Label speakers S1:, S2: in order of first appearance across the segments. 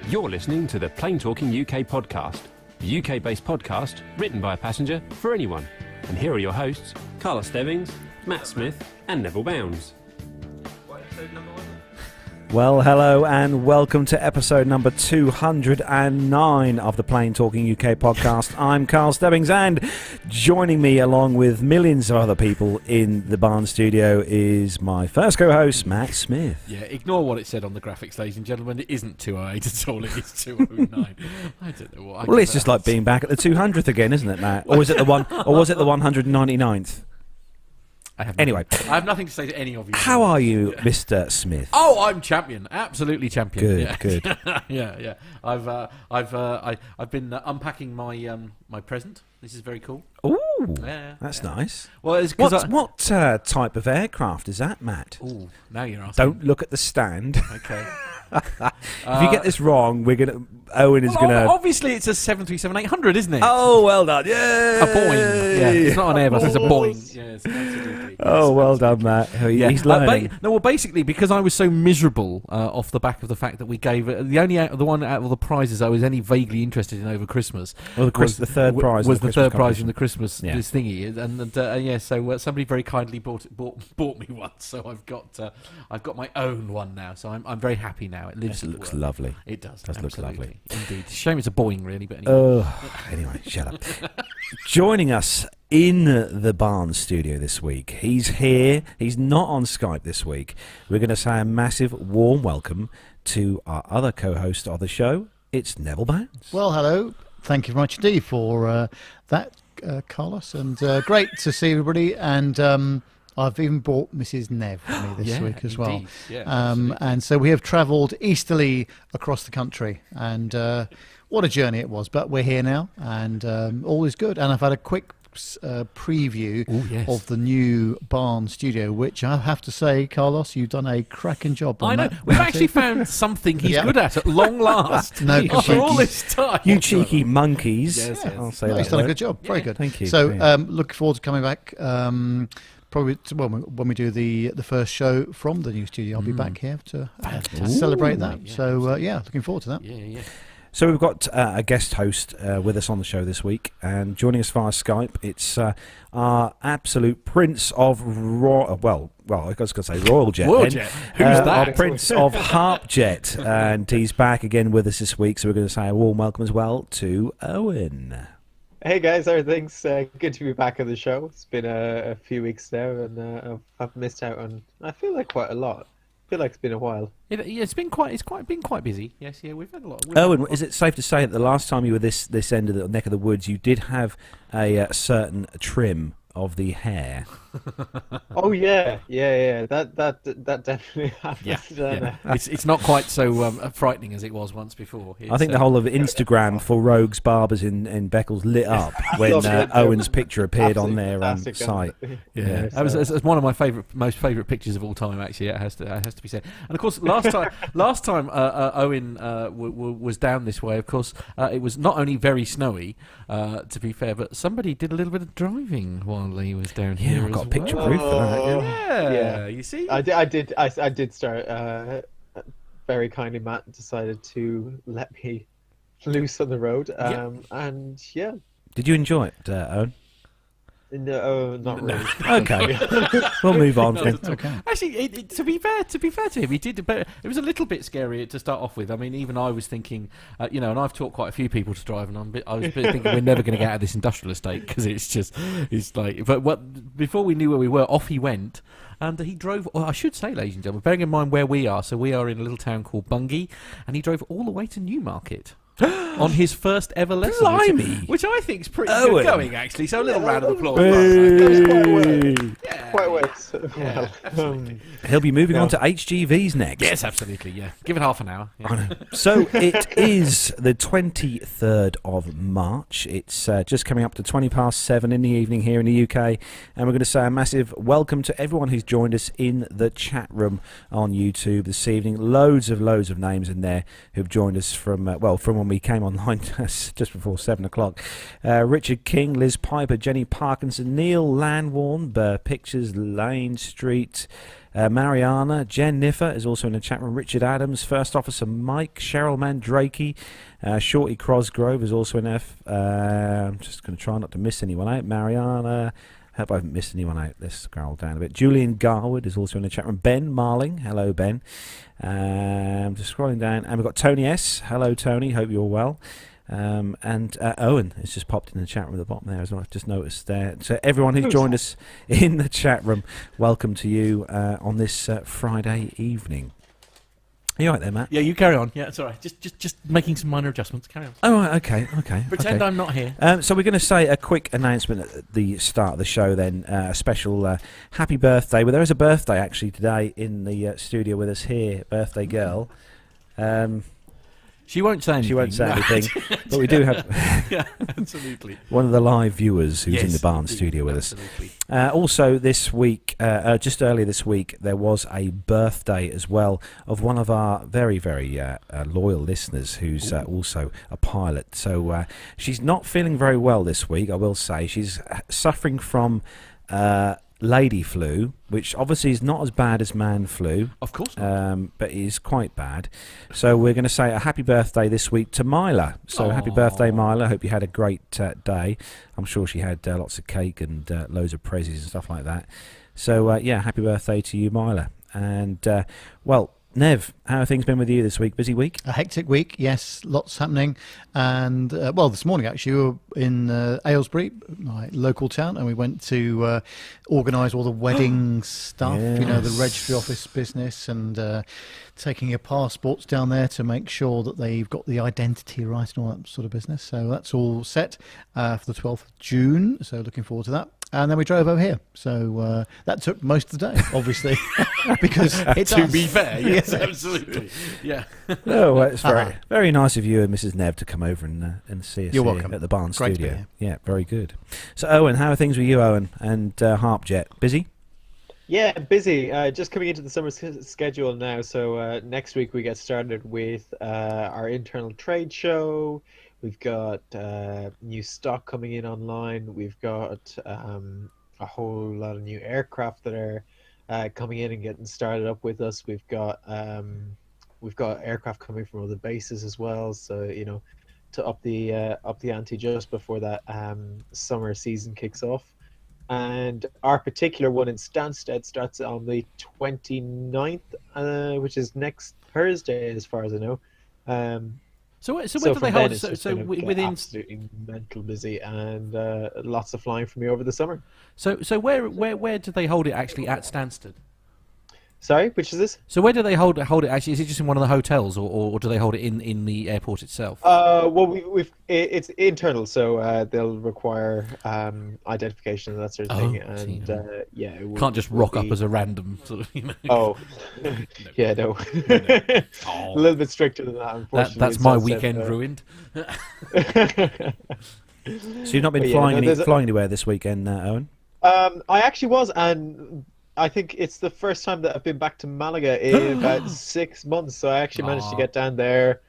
S1: You're listening to the Plain Talking UK podcast, the UK-based podcast written by a passenger for anyone. And here are your hosts, Carla Stebbings, Matt Smith and Neville Bounds.
S2: What episode number was it?
S3: Well, hello and welcome to episode number 209 of the Plain Talking UK podcast. I'm Carl Stebbings, and joining me along with millions of other people in the Barn studio is my first co-host, Matt Smith.
S4: Yeah, ignore what it said on the graphics, ladies and gentlemen. It isn't 208 at all, it is 209. I don't know what.
S3: Well, it's just like being back at the 200th again, isn't it, Matt? Or was it the 199th?
S4: I have nothing to say to any of you.
S3: How are you, Mr. Smith?
S4: Oh, I'm champion, absolutely champion.
S3: Good.
S4: Yeah. I've been unpacking my present. This is very cool.
S3: Ooh,
S4: that's
S3: nice.
S4: Well, it's
S3: what type of aircraft is that, Matt?
S4: Ooh, now you're asking.
S3: Don't look at the stand.
S4: Okay.
S3: If you get this wrong, Owen is going to...
S4: Obviously, it's a 737-800, isn't it?
S3: Oh, well done. Yay!
S4: A Boeing. Yeah, it's not an Airbus, it's a Boeing. Yes, absolutely.
S3: Oh, well done, Matt. He's learning.
S4: Basically, because I was so miserable off the back of the fact that we gave the one out of the prizes I was any vaguely interested in over Christmas.
S3: Well, the third prize
S4: was the third prize in the Christmas
S3: this
S4: thingy, so somebody very kindly bought me one. So I've got my own one now. So I'm very happy now. It lives.
S3: It looks lovely.
S4: It does.
S3: It does look lovely.
S4: Indeed. Shame it's a Boeing, really. But anyway.
S3: Anyway, shut up. Joining us in the Barn studio this week, he's here. He's not on Skype this week. We're going to say a massive warm welcome to our other co-host of the show. It's Neville Bounds.
S5: Well, hello. Thank you very much indeed for that, Carlos, and great to see everybody. And I've even brought Mrs. Nev with me this week as well.
S4: Yeah,
S5: and so we have travelled easterly across the country, and what a journey it was. But we're here now, and all is good. And I've had a quick preview of the new Barn studio, which I have to say, Carlos, you've done a cracking job on.
S4: I know. We've actually found something he's good at long last. After all this time.
S3: You cheeky monkeys.
S4: Yes.
S3: I'll say that.
S5: He's done a good job. Very good.
S3: Thank you.
S5: So looking forward to coming back. Probably when we do the first show from the new studio, I'll be back here to celebrate that. Looking forward to that.
S4: Yeah.
S3: So we've got a guest host with us on the show this week, and joining us via Skype, it's our absolute prince of I was going to say Royal Jet.
S4: Royal Jet. Who's that?
S3: Our prince of Harp Jet, and he's back again with us this week, so we're going to say a warm welcome as well to Owen.
S2: Hey guys, everything's good to be back on the show. It's been a few weeks now, and I've missed out on, I feel like, quite a lot. I feel like it's been a while.
S4: It's been quite busy. Yes, we've had a lot.
S3: Owen, is it safe to say that the last time you were this end of the neck of the woods, you did have a certain trim of the hair?
S2: Oh yeah. That definitely happened.
S4: Yeah. It's not quite so frightening as it was once before.
S3: I think the whole of Instagram for Rogues Barbers in Beccles lit up when Owen's picture appeared on their site.
S4: Yeah, that was one of my most favourite pictures of all time. Actually, it has to be said. And of course, last time Owen was down this way. Of course, it was not only very snowy, to be fair, but somebody did a little bit of driving while he was down here.
S3: I've got a picture proof for that.
S4: Yeah, you see,
S2: I did start. Very kindly, Matt decided to let me loose on the road. And yeah.
S3: Did you enjoy it, Owen?
S2: No, not really.
S3: Okay, we'll move on.
S5: Okay.
S4: Actually, to be fair to him, he did. But it was a little bit scary to start off with. I mean, even I was thinking, and I've taught quite a few people to drive, and I was thinking we're never going to get out of this industrial estate because it's like. But before we knew where we were, off he went. And he drove, I should say, ladies and gentlemen, bearing in mind where we are, so we are in a little town called Bungay, and he drove all the way to Newmarket. On his first ever lesson,
S3: Blimey.
S4: which I think is pretty good going, actually. So a little round of applause.
S2: Quite well.
S3: He'll be moving on to HGVs next.
S4: Yes, absolutely. Yeah, give it half an hour. Yeah.
S3: So it is the 23rd of March. It's just coming up to 7:20 in the evening here in the UK, and we're going to say a massive welcome to everyone who's joined us in the chat room on YouTube this evening. Loads of names in there who've joined us from when we came online just before 7 o'clock. Richard King, Liz Piper, Jenny Parkinson, Neil Landwarn, Pictures Mrs. Lane Street, Mariana, Jen Niffer is also in the chat room. Richard Adams, First Officer Mike, Cheryl Mandrake, Shorty Crosgrove is also in F. I'm just going to try not to miss anyone out. Mariana, hope I haven't missed anyone out. Let's scroll down a bit. Julian Garwood is also in the chat room. Ben Marling, hello Ben. Just scrolling down, and we've got Tony S. Hello Tony, hope you're well. And Owen has just popped in the chat room at the bottom there as well. I've just noticed there. So everyone who's joined us in the chat room, welcome to you on this Friday evening. Are you all right there, Matt?
S4: Yeah, you carry on. Yeah, it's all right. Just making some minor adjustments. Carry on.
S3: Oh, right, okay.
S4: Pretend I'm not here.
S3: So we're going to say a quick announcement at the start of the show then. A special happy birthday. Well, there is a birthday actually today in the studio with us here. Birthday girl.
S4: She won't say anything.
S3: She won't say anything, but we do have
S4: yeah, absolutely.
S3: one of the live viewers who's in the Barn studio with us. Also this week, just earlier this week, there was a birthday as well of one of our very, very loyal listeners who's also a pilot. So she's not feeling very well this week, I will say. She's suffering from lady flu, which obviously is not as bad as man flu.
S4: Of course not.
S3: But is quite bad. So we're going to say a happy birthday this week to Mila. So happy birthday, Mila. Hope you had a great day. I'm sure she had lots of cake and loads of prezzies and stuff like that. So, yeah, happy birthday to you, Mila. And, well, Nev, how have things been with you this week? Busy week?
S5: A hectic week, yes, lots happening. And, well, this morning actually we were in Aylesbury, my local town, and we went to organise all the wedding stuff,
S3: Yes.
S5: you know, the registry office business, and taking your passports down there to make sure that they've got the identity right and all that sort of business. So that's all set for the 12th of June, so looking forward to that. And then we drove over here. So that took most of the day, obviously, because it's
S4: To
S5: us.
S4: be fair, yes, absolutely. Yeah.
S3: Oh, well, it's very nice of you and Mrs. Nev to come over and see us
S5: You're
S3: here
S5: welcome.
S3: at the Barn
S5: Great to be
S3: studio.
S5: here.
S3: Yeah, very good. So, Owen, how are things with you, Owen, and Harpjet? Busy?
S2: Yeah, busy. Just coming into the summer schedule now. So next week we get started with our internal trade show. We've got new stock coming in online. We've got a whole lot of new aircraft that are coming in and getting started up with us. We've got aircraft coming from other bases as well. So you know, to up the ante just before that summer season kicks off. And our particular one in Stansted starts on the 29th, which is next Thursday, as far as I know.
S4: So where do
S2: from
S4: they
S2: then
S4: hold?
S2: it's just
S4: So
S2: gonna get
S4: within.
S2: absolutely mental busy, and lots of flying for me over the summer.
S4: So where do they hold it actually at Stansted?
S2: Sorry, which is this?
S4: So where do they hold it actually? Is it just in one of the hotels, or do they hold it in the airport itself?
S2: Well, it's internal, so they'll require identification and that sort of thing, and yeah, it
S4: Can't just rock up as a random sort of, you know.
S2: Oh, yeah, no. A little bit stricter than that, unfortunately.
S4: That's my weekend ruined.
S3: So you've not been
S2: But yeah,
S3: flying,
S2: no,
S3: flying anywhere this weekend, Owen?
S2: I actually was, and I think it's the first time that I've been back to Malaga in about 6 months. So I actually managed to get down there,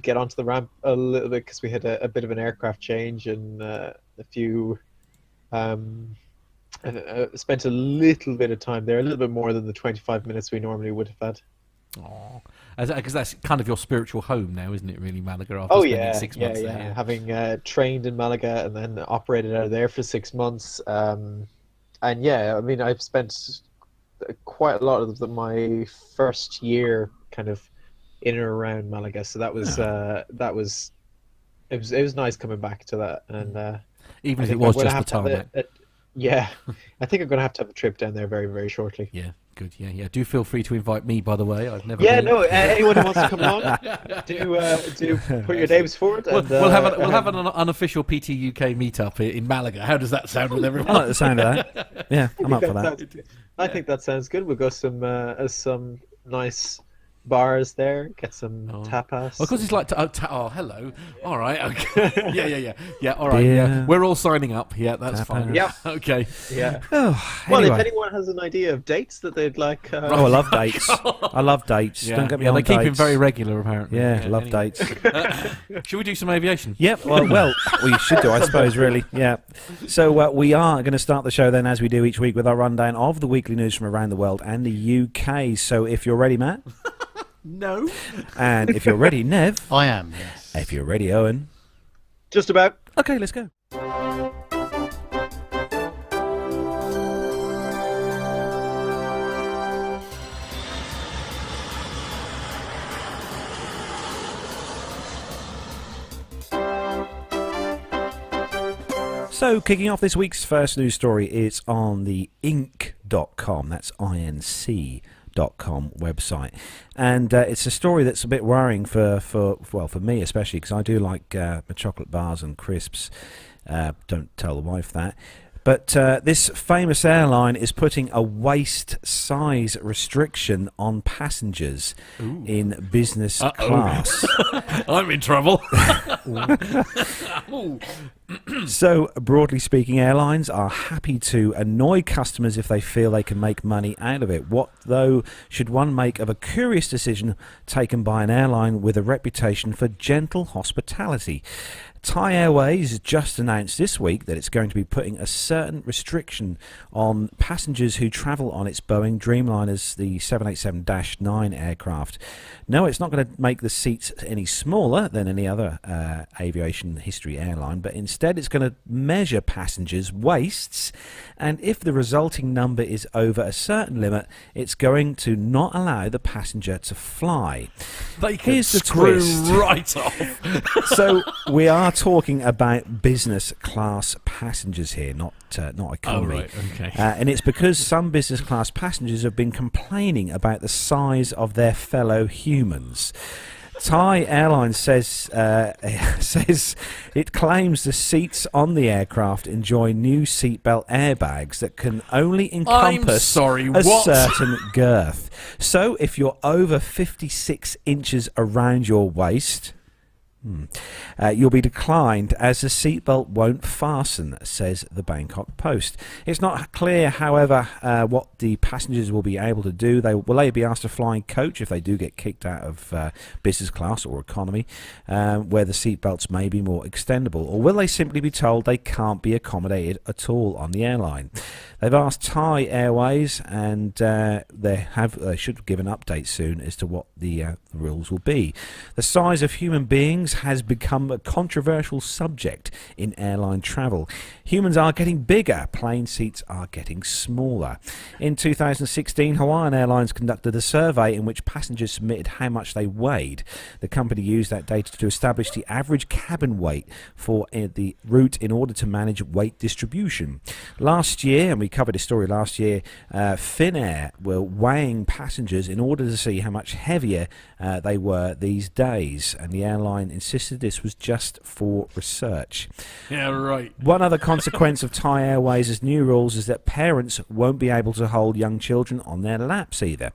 S2: get onto the ramp a little bit because we had a bit of an aircraft change and a few. Spent a little bit of time there, a little bit more than the 25 minutes we normally would have had.
S4: Oh, because that's kind of your spiritual home now, isn't it? Really, Malaga. After spending 6 months there.
S2: Yeah. Having trained in Malaga and then operated out of there for 6 months, and yeah, I mean, I've spent quite a lot of my first year kind of in and around Malaga, so that was it was nice coming back to that, and
S4: even if it was just the tarmac.
S2: Yeah, I think I'm going to have a trip down there very, very shortly.
S4: Yeah, good. Yeah. Do feel free to invite me, by the way. I've never.
S2: Yeah,
S4: been.
S2: no. Anyone who wants to come along, do put your names forward. And,
S4: we'll have an unofficial PT UK meetup in Malaga. How does that sound with everyone?
S3: I like the sound of that. Yeah, I'm up for that.
S2: I think that sounds good. We'll go some nice bars there, get some tapas.
S4: Of course, it's like hello. All right, okay. yeah. All right, yeah. We're all signing up. Yeah, that's fine.
S2: Yeah,
S4: okay.
S2: Yeah.
S3: Oh,
S2: well,
S3: anyway.
S2: if anyone has an idea of dates that they'd like,
S3: I love dates. I love dates.
S4: Yeah.
S3: Don't get me on
S4: they
S3: dates.
S4: keep him very regular, apparently.
S3: Yeah, love
S4: anyway.
S3: dates.
S4: Should we do some aviation?
S3: Yep. Well, we should do, I suppose. Really. Yeah. So we are going to start the show then, as we do each week, with our rundown of the weekly news from around the world and the UK. So if you're ready, Matt.
S4: No.
S3: And if you're ready, Nev.
S5: I am, yes.
S3: If you're ready, Owen.
S2: just about.
S3: Okay, let's go. So, kicking off this week's first news story is on the inc.com. That's INC.com website, and it's a story that's a bit worrying for me especially, because I do like my chocolate bars and crisps. Don't tell the wife that. But this famous airline is putting a waist size restriction on passengers in business class.
S4: I'm in trouble.
S3: So, broadly speaking, airlines are happy to annoy customers if they feel they can make money out of it. What, though, should one make of a curious decision taken by an airline with a reputation for gentle hospitality? Thai Airways just announced this week that it's going to be putting a certain restriction on passengers who travel on its Boeing Dreamliners, the 787-9 aircraft. No, it's not going to make the seats any smaller than any other aviation history airline, but instead it's going to measure passengers' waists, and if the resulting number is over a certain limit, it's going to not allow the passenger to fly.
S4: They can
S3: Here's the
S4: screw
S3: twist.
S4: right off.
S3: So we are talking about business class passengers here, not economy.
S4: Oh, right, okay.
S3: And it's because some business class passengers have been complaining about the size of their fellow humans. Thai Airlines says it claims the seats on the aircraft enjoy new seatbelt airbags that can only encompass certain girth. So if you're over 56 inches around your waist, you'll be declined as the seatbelt won't fasten, says the Bangkok Post. It's not clear, however, what the passengers will be able to do. Will they be asked to fly in coach if they do get kicked out of business class or economy, where the seatbelts may be more extendable, or will they simply be told they can't be accommodated at all on the airline? They've asked Thai Airways, and they should give an update soon as to what the rules will be. The size of human beings has become a controversial subject in airline travel. Humans are getting bigger, plane seats are getting smaller. In 2016, Hawaiian Airlines conducted a survey in which passengers submitted how much they weighed. The company used that data to establish the average cabin weight for the route in order to manage weight distribution. Last year, and we covered this story last year, Finnair were weighing passengers in order to see how much heavier they were these days, and the airline insisted this was just for research.
S4: Yeah, right.
S3: One other consequence of Thai Airways' new rules is that parents won't be able to hold young children on their laps either.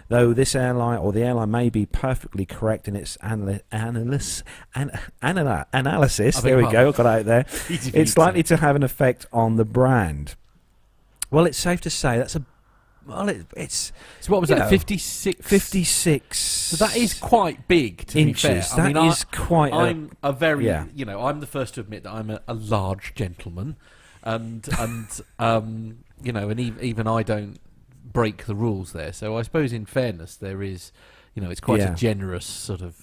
S3: Though this airline, or the airline, may be perfectly correct in its analysis, there we go, got out there, it's likely to have an effect on the brand. Well, it's safe to say that's it's
S4: so what was that? 56.
S3: 56.
S4: So that is quite big. To
S3: inches.
S4: Be fair,
S3: That is quite.
S4: I'm a very, I'm the first to admit that I'm a large gentleman, and and even I don't break the rules there. So I suppose, in fairness, there is. It's quite a generous sort of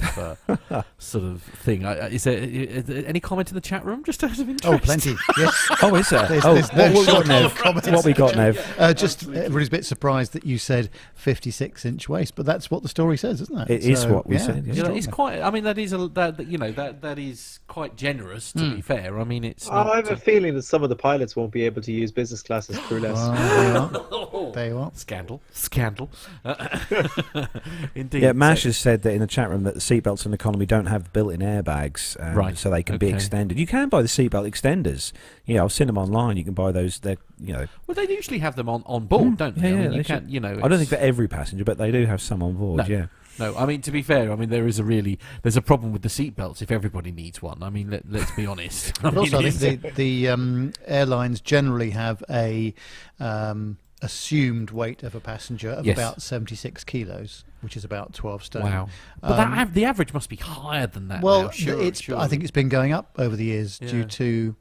S4: thing. Is there any comment in the chat room? Just out of interest.
S5: Oh, plenty. Yes.
S3: Oh, is there?
S5: There's
S3: What we got, Nev?
S5: Just everybody's a bit surprised that you said 56-inch waist, but that's what the story says, isn't it?
S3: It is what we said.
S5: Yeah.
S4: It's quite. I mean, that is quite generous. To be fair, I mean, it's. Not,
S2: I have a feeling that some of the pilots won't be able to use business class as crew less.
S5: There you are.
S4: Scandal. Indeed.
S3: Yeah, Mash has said that in the chat room that the seatbelts in economy don't have built-in airbags,
S4: Right.
S3: so they can be extended. You can buy the seatbelt extenders. Yeah, I've seen them online. You can buy those. They're,
S4: Well, they usually have them on board, don't they?
S3: Yeah,
S4: I mean,
S3: they
S4: you
S3: should.
S4: can't,
S3: I don't think for every passenger, but they do have some on board.
S4: No.
S3: Yeah.
S4: No, I mean, to be fair, there's a problem with the seatbelts if everybody needs one. I mean, let's be honest.
S5: But also, I think the airlines generally have a assumed weight of a passenger of about 76 kilos, which is about 12 stone.
S4: Wow. But the average must be higher than that
S5: well,
S4: now. Sure.
S5: I think it's been going up over the years due to,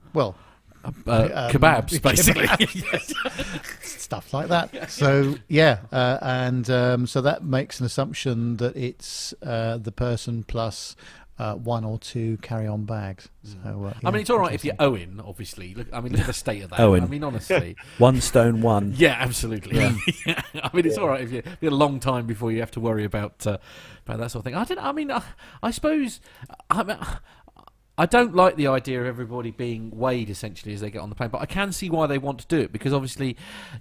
S4: kebabs, basically.
S5: Stuff like that. So, so that makes an assumption that it's the person plus one or two carry-on bags. So,
S4: it's all right if you're Owen, obviously. Look at the state of that.
S3: Owen.
S4: I mean, honestly.
S3: 1 stone 1.
S4: Yeah, absolutely. Yeah. It's all right if it'll be a long time before you have to worry about that sort of thing. I suppose... I don't like the idea of everybody being weighed essentially as they get on the plane, but I can see why they want to do it, because obviously,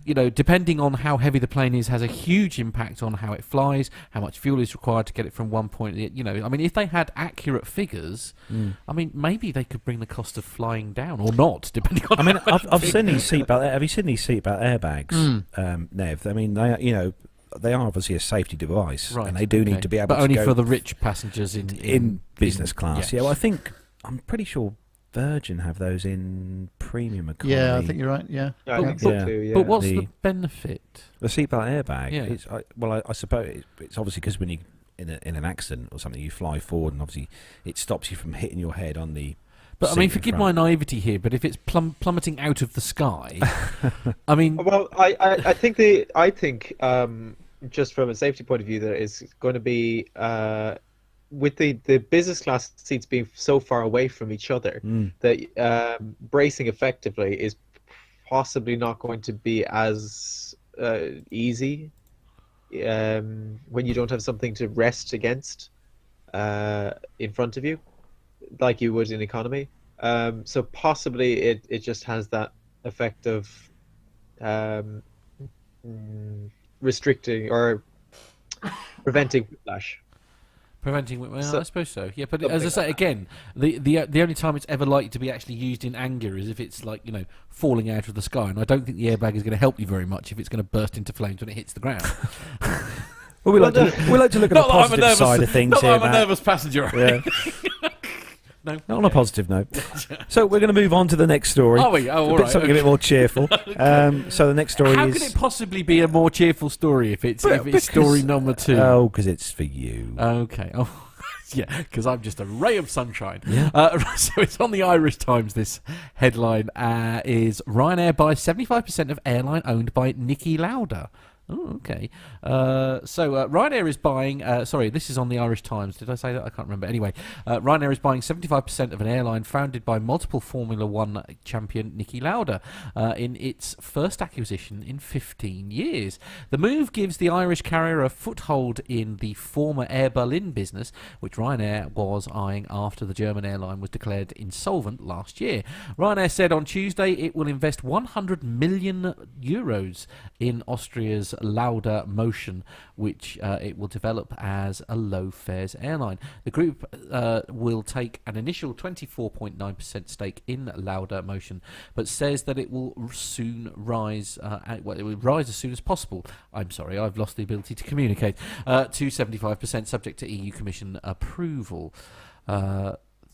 S4: depending on how heavy the plane is, has a huge impact on how it flies, how much fuel is required to get it from one point. If they had accurate figures, maybe they could bring the cost of flying down, or not, depending on.
S3: I've seen these seatbelt. Have you seen these seatbelt airbags, Nev? I mean, they are obviously a safety device,
S4: right,
S3: and they do need to be able
S4: but
S3: to
S4: only
S3: go
S4: for the rich passengers in
S3: business class. Yeah, well, I'm pretty sure Virgin have those in premium economy.
S5: Yeah, I think you're right. Yeah,
S2: I think so too. Yeah.
S4: But what's the benefit?
S3: The seatbelt airbag.
S4: Yeah.
S3: I suppose it's obviously because when you in an accident or something, you fly forward, and obviously it stops you from hitting your head on the.
S4: But forgive my naivety here, but if it's plummeting out of the sky,
S2: Well, I think just from a safety point of view, there is going to be. With the business class seats being so far away from each other, that bracing effectively is possibly not going to be as easy when you don't have something to rest against in front of you, like you would in economy. So possibly it just has that effect of restricting or preventing whiplash.
S4: I suppose so. Yeah, but as I say again, the only time it's ever likely to be actually used in anger is if it's like falling out of the sky, and I don't think the airbag is going to help you very much if it's going to burst into flames when it hits the ground.
S3: Well, we like to look at the positive side of things here,
S4: I'm a nervous passenger.
S3: Yeah.
S4: No,
S3: not on a positive note. So we're going to move on to the next story.
S4: Are we? Oh, all right.
S3: Something a bit more cheerful. So the next story
S4: How
S3: is...
S4: can it possibly be a more cheerful story if it's story number 2?
S3: Oh, because it's for you.
S4: Okay. Oh, yeah, because I'm just a ray of sunshine.
S3: Yeah.
S4: So it's on the Irish Times, this headline is Ryanair buys 75% of airline owned by Niki Lauda. Oh, okay. So Ryanair is buying... sorry, this is on the Irish Times. Did I say that? I can't remember. Anyway, Ryanair is buying 75% of an airline founded by multiple Formula One champion Niki Lauda in its first acquisition in 15 years. The move gives the Irish carrier a foothold in the former Air Berlin business, which Ryanair was eyeing after the German airline was declared insolvent last year. Ryanair said on Tuesday it will invest 100 million euros in Austria's Lauda Motion, which it will develop as a low-fares airline. The group will take an initial 24.9% stake in Lauda Motion, but says that it will soon rise. It will rise as soon as possible. I'm sorry, I've lost the ability to communicate. To 75%, subject to EU Commission approval.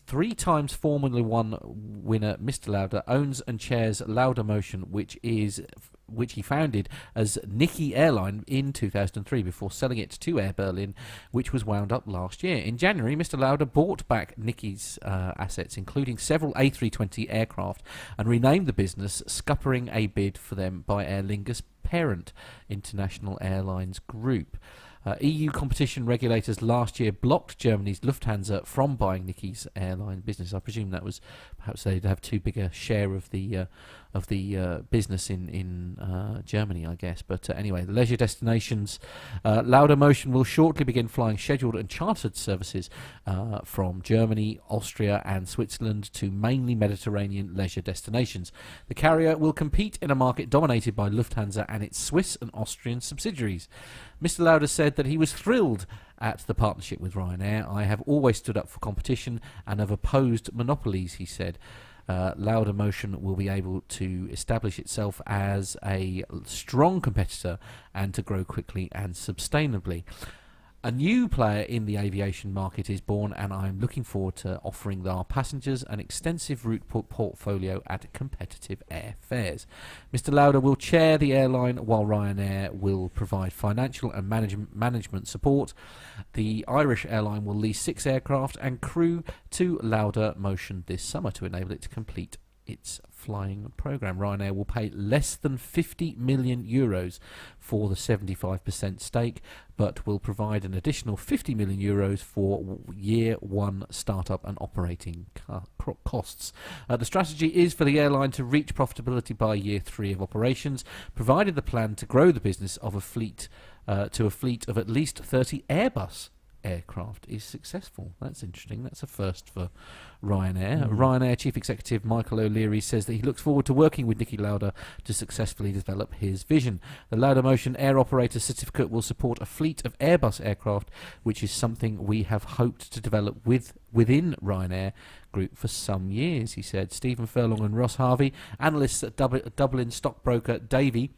S4: 3 times Formula One winner Mr. Lauda owns and chairs Lauda Motion, which he founded as Niki Airline in 2003 before selling it to Air Berlin, which was wound up last year. In January, Mr. Lauda bought back Niki's assets, including several A320 aircraft, and renamed the business, scuppering a bid for them by Aer Lingus' parent, International Airlines Group. EU competition regulators last year blocked Germany's Lufthansa from buying Niki's airline business. I presume that was perhaps they'd have too big a share of the business in Germany, I guess. But anyway, the leisure destinations, Laudamotion will shortly begin flying scheduled and chartered services from Germany, Austria and Switzerland to mainly Mediterranean leisure destinations. The carrier will compete in a market dominated by Lufthansa and its Swiss and Austrian subsidiaries. Mr. Lauda said that he was thrilled at the partnership with Ryanair. I have always stood up for competition and have opposed monopolies, he said. Laudamotion will be able to establish itself as a strong competitor and to grow quickly and sustainably. A new player in the aviation market is born, and I'm looking forward to offering our passengers an extensive route portfolio at competitive airfares. Mr. Lauda will chair the airline while Ryanair will provide financial and management support. The Irish airline will lease 6 aircraft and crew to Laudamotion this summer to enable it to complete its flying program. Ryanair will pay less than 50 million euros for the 75% stake, but will provide an additional 50 million euros for year one startup and operating costs. The strategy is for the airline to reach profitability by year 3 of operations, provided the plan to grow the business of a fleet to a fleet of at least 30 Airbus aircraft is successful. That's interesting. That's a first for Ryanair. Ryanair Chief Executive Michael O'Leary says that he looks forward to working with Niki Lauda to successfully develop his vision. The Laudamotion Air Operator Certificate will support a fleet of Airbus aircraft, which is something we have hoped to develop within Ryanair Group for some years, he said. Stephen Furlong and Ross Harvey, analysts at Dublin stockbroker Davy,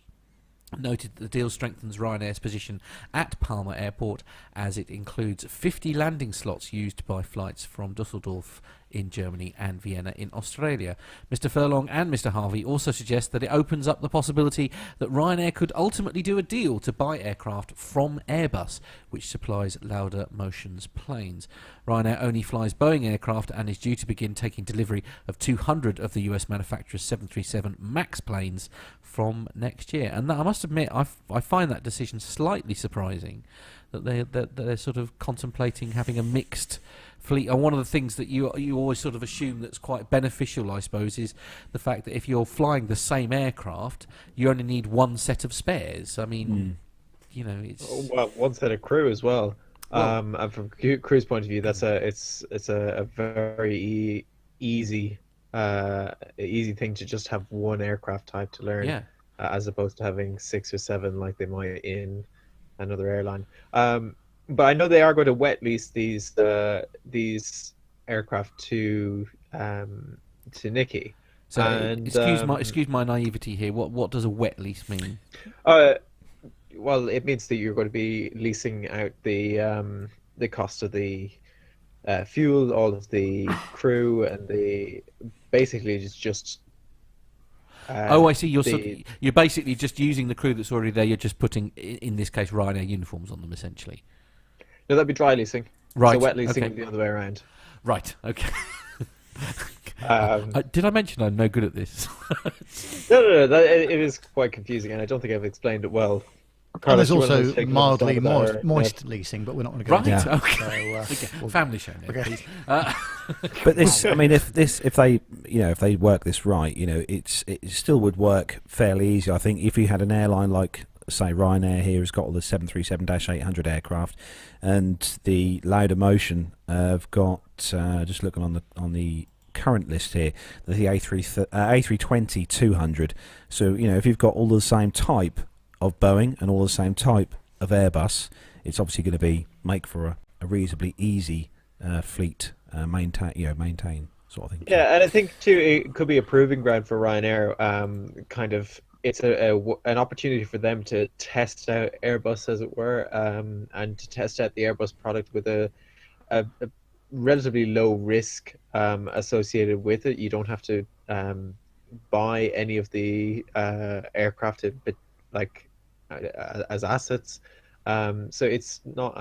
S4: noted that the deal strengthens Ryanair's position at Palma Airport, as it includes 50 landing slots used by flights from Dusseldorf in Germany and Vienna in Australia. Mr. Furlong and Mr. Harvey also suggest that it opens up the possibility that Ryanair could ultimately do a deal to buy aircraft from Airbus, which supplies Laudamotion's planes. Ryanair only flies Boeing aircraft and is due to begin taking delivery of 200 of the US manufacturer's 737 MAX planes from next year. And I must admit, I find that decision slightly surprising, that they're sort of contemplating having a mixed fleet. And one of the things that you always sort of assume that's quite beneficial, I suppose, is the fact that if you're flying the same aircraft, you only need one set of spares. I mean, you know, it's
S2: one set of crew as well. And from crew's point of view, it's a very easy thing to just have one aircraft type to learn, as opposed to having 6 or 7 like they might in another airline. But I know they are going to wet lease these aircraft to Niki.
S4: So excuse my naivety here. What does a wet lease mean?
S2: Well, it means that you're going to be leasing out the cost of the fuel, all of the crew, and basically just.
S4: I see. You're basically just using the crew that's already there. You're just putting, in this case, Ryanair uniforms on them, essentially.
S2: No, that'd be dry leasing.
S4: Right.
S2: So wet leasing would be the other way around.
S4: Right. Okay. Did I mention I'm no good at this?
S2: No. It is quite confusing, and I don't think I've explained it well.
S5: And there's also mildly moist leasing, but we're not going to go into that.
S4: Okay. Family show now, please.
S3: But this, I mean, if they work this right, it still would work fairly easy. I think if you had an airline like, say, Ryanair here has got all the 737-800 aircraft, and the Laudamotion have got just looking on the current list here, the A320-200. So if you've got all the same type of Boeing and all the same type of Airbus, it's obviously going to make for a reasonably easy fleet maintain sort of thing.
S2: Yeah, and I think too it could be a proving ground for Ryanair. Kind of, it's an opportunity for them to test out Airbus, as it were, and to test out the Airbus product with a relatively low risk associated with it. You don't have to buy any of the aircraft as assets, so it's not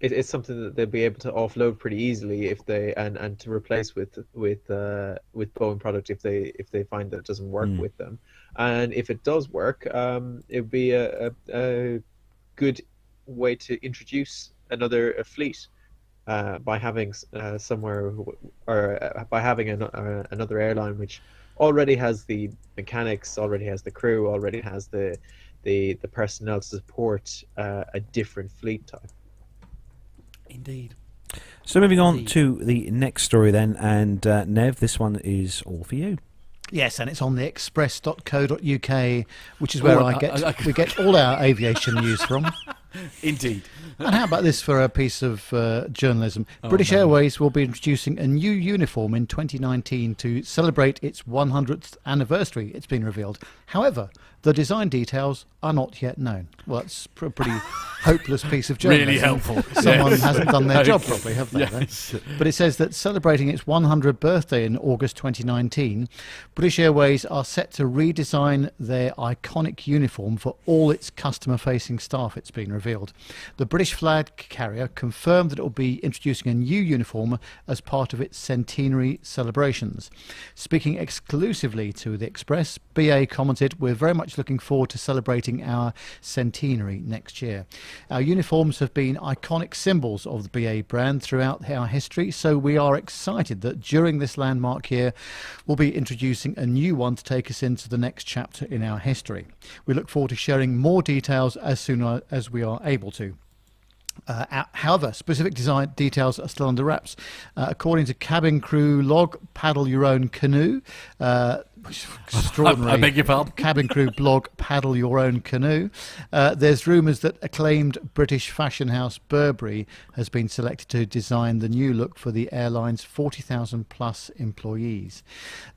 S2: it's something that they'll be able to offload pretty easily if they and to replace with Boeing product if they find that it doesn't work with them. And if it does work, it would be a good way to introduce another fleet by having somewhere, or by having another airline which already has the mechanics, already has the crew, already has the personnel to support a different fleet type.
S4: Indeed.
S3: So moving on to the next story then, and Nev, this one is all for you.
S5: Yes, and it's on the express.co.uk, which is where we get all our aviation news from.
S4: Indeed.
S5: And how about this for a piece of journalism? British Airways will be introducing a new uniform in 2019 to celebrate its 100th anniversary, it's been revealed. However, the design details are not yet known. Well, it's a pretty hopeless piece of journalism.
S4: Really helpful.
S5: Someone hasn't done their job properly, have they?
S4: Yes.
S5: But it says that celebrating its 100th birthday in August 2019, British Airways are set to redesign their iconic uniform for all its customer-facing staff, it's been revealed. The British flag carrier confirmed that it will be introducing a new uniform as part of its centenary celebrations. Speaking exclusively to The Express, BA commented, "We're very much looking forward to celebrating our centenary next year. Our uniforms have been iconic symbols of the BA brand throughout our history, so we are excited that during this landmark year we'll be introducing a new one to take us into the next chapter in our history. We look forward to sharing more details as soon as we are able to." However, specific design details are still under wraps. According to cabin crew log, Paddle Your Own Canoe, extraordinary.
S4: I beg your pardon?
S5: Cabin crew blog, Paddle Your Own Canoe. There's rumours that acclaimed British fashion house Burberry has been selected to design the new look for the airline's 40,000 plus employees.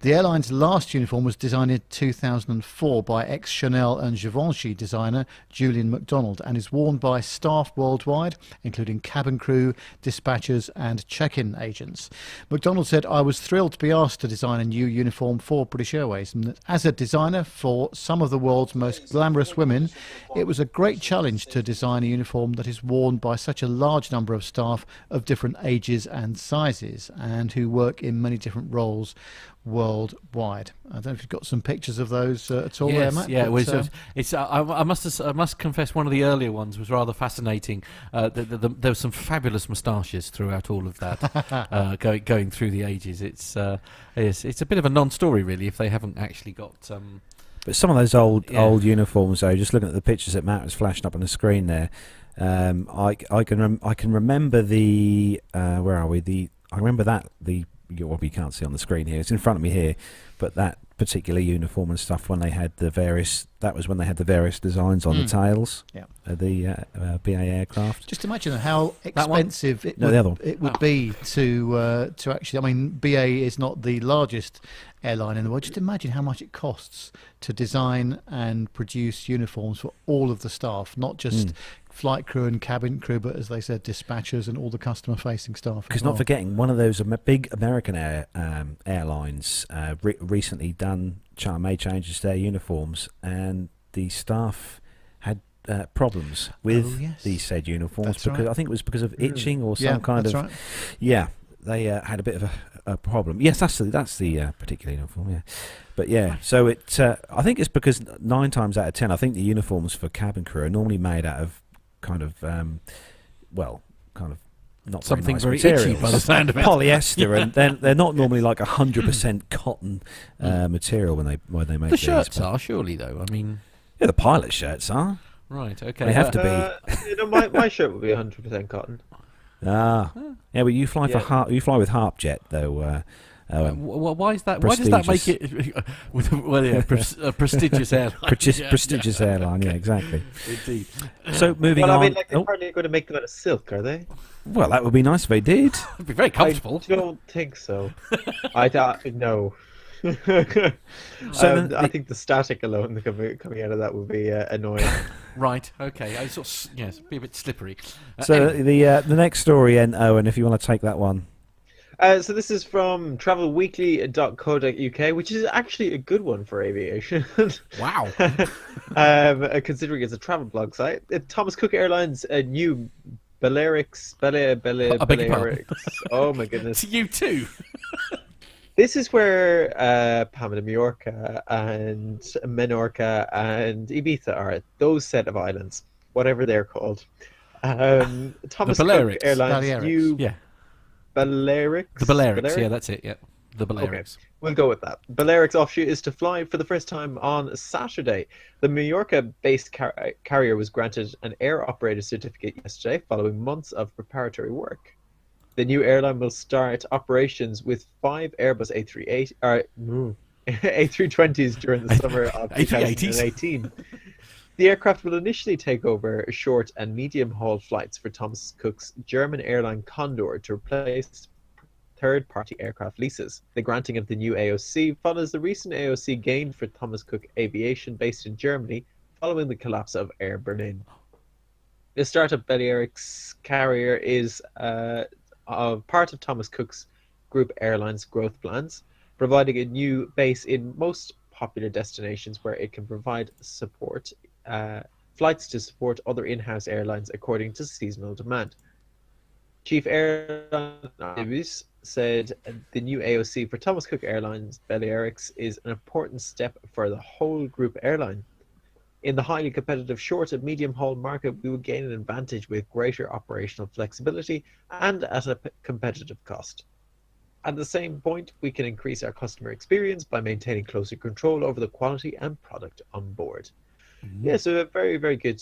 S5: The airline's last uniform was designed in 2004 by ex-Chanel and Givenchy designer Julian MacDonald and is worn by staff worldwide, including cabin crew, dispatchers and check-in agents. MacDonald said, "I was thrilled to be asked to design a new uniform for British Airways, and as a designer for some of the world's most glamorous women, it was a great challenge to design a uniform that is worn by such a large number of staff of different ages and sizes and who work in many different roles worldwide." I don't know if you've got some pictures of those at all there, Matt.
S4: Yeah, I must confess one of the earlier ones was rather fascinating. There were some fabulous moustaches throughout all of that, going through the ages. It's a bit of a non-story really if they haven't actually got.
S3: But some of those old uniforms, though, just looking at the pictures that Matt was flashing up on the screen there, I can remember the where are we? I remember that well, we can't see on the screen here. It's in front of me here, but that particular uniform and stuff when they had the various designs on the tails of the BA aircraft.
S5: Just imagine how expensive it would be to actually. I mean, BA is not the largest airline in the world. Just imagine how much it costs to design and produce uniforms for all of the staff, not just flight crew and cabin crew, but as they said, dispatchers and all the customer-facing staff.
S3: Because not forgetting, one of those big American airlines recently made changes to their uniforms, and the staff had problems with these said uniforms because I think it was because of itching or some kind of. Right. Yeah, they had a bit of a problem. Yes, that's the particular uniform. Yeah, but yeah, so it. I think it's because 9 times out of 10, I think the uniforms for cabin crew are normally made out of kind of not
S4: something
S3: very,
S4: very
S3: nice
S4: itchy by the sound of it.
S3: Polyester, and they're not normally like 100% cotton material when they make
S4: the shirts are surely though. I mean,
S3: yeah, the pilot shirts are
S4: right. Okay,
S3: they have to be.
S2: My shirt would be 100% cotton.
S3: Yeah, but you fly you fly with Harpjet though.
S4: Why is that? Why does that make it a prestigious airline?
S3: Prestigious airline, yeah, exactly.
S4: Indeed.
S3: So moving on.
S2: I mean, they're probably going to make them out of silk, are they?
S3: Well, that would be nice if they did.
S4: It'd be very comfortable.
S2: I don't think so. No. I think the static alone coming out of that would be annoying.
S4: Right. Okay. Be a bit slippery.
S3: So the next story, Owen, if you want to take that one.
S2: So this is from travelweekly.co.uk, which is actually a good one for aviation.
S4: Wow.
S2: Considering it's a travel blog site. Thomas Cook Airlines' new Balearics. Oh my goodness.
S4: To you too.
S2: This is where Palma de Mallorca and Menorca and Ibiza are. Those set of islands, whatever they're called. Thomas Cook Airlines' new...
S4: Yeah.
S2: Balearics?
S4: The Balearics, yeah, that's it, yeah. the Balearics.
S2: Okay, we'll go with that. Balearic's offshoot is to fly for the first time on Saturday. The Mallorca-based carrier was granted an air operator certificate yesterday following months of preparatory work. The new airline will start operations with 5 Airbus A320s during the summer of 2018. The aircraft will initially take over short and medium-haul flights for Thomas Cook's German airline Condor to replace third-party aircraft leases. The granting of the new AOC follows the recent AOC gained for Thomas Cook Aviation based in Germany following the collapse of Air Berlin. The startup Balearic's carrier is part of Thomas Cook's Group Airlines growth plans, providing a new base in most popular destinations where it can provide flights to support other in-house airlines according to seasonal demand. Chief Airline said the new AOC for Thomas Cook Airlines Balearics is an important step for the whole group airline. In the highly competitive short and medium haul market, we will gain an advantage with greater operational flexibility and at a competitive cost. At the same point, we can increase our customer experience by maintaining closer control over the quality and product on board. Yeah, so a very, very good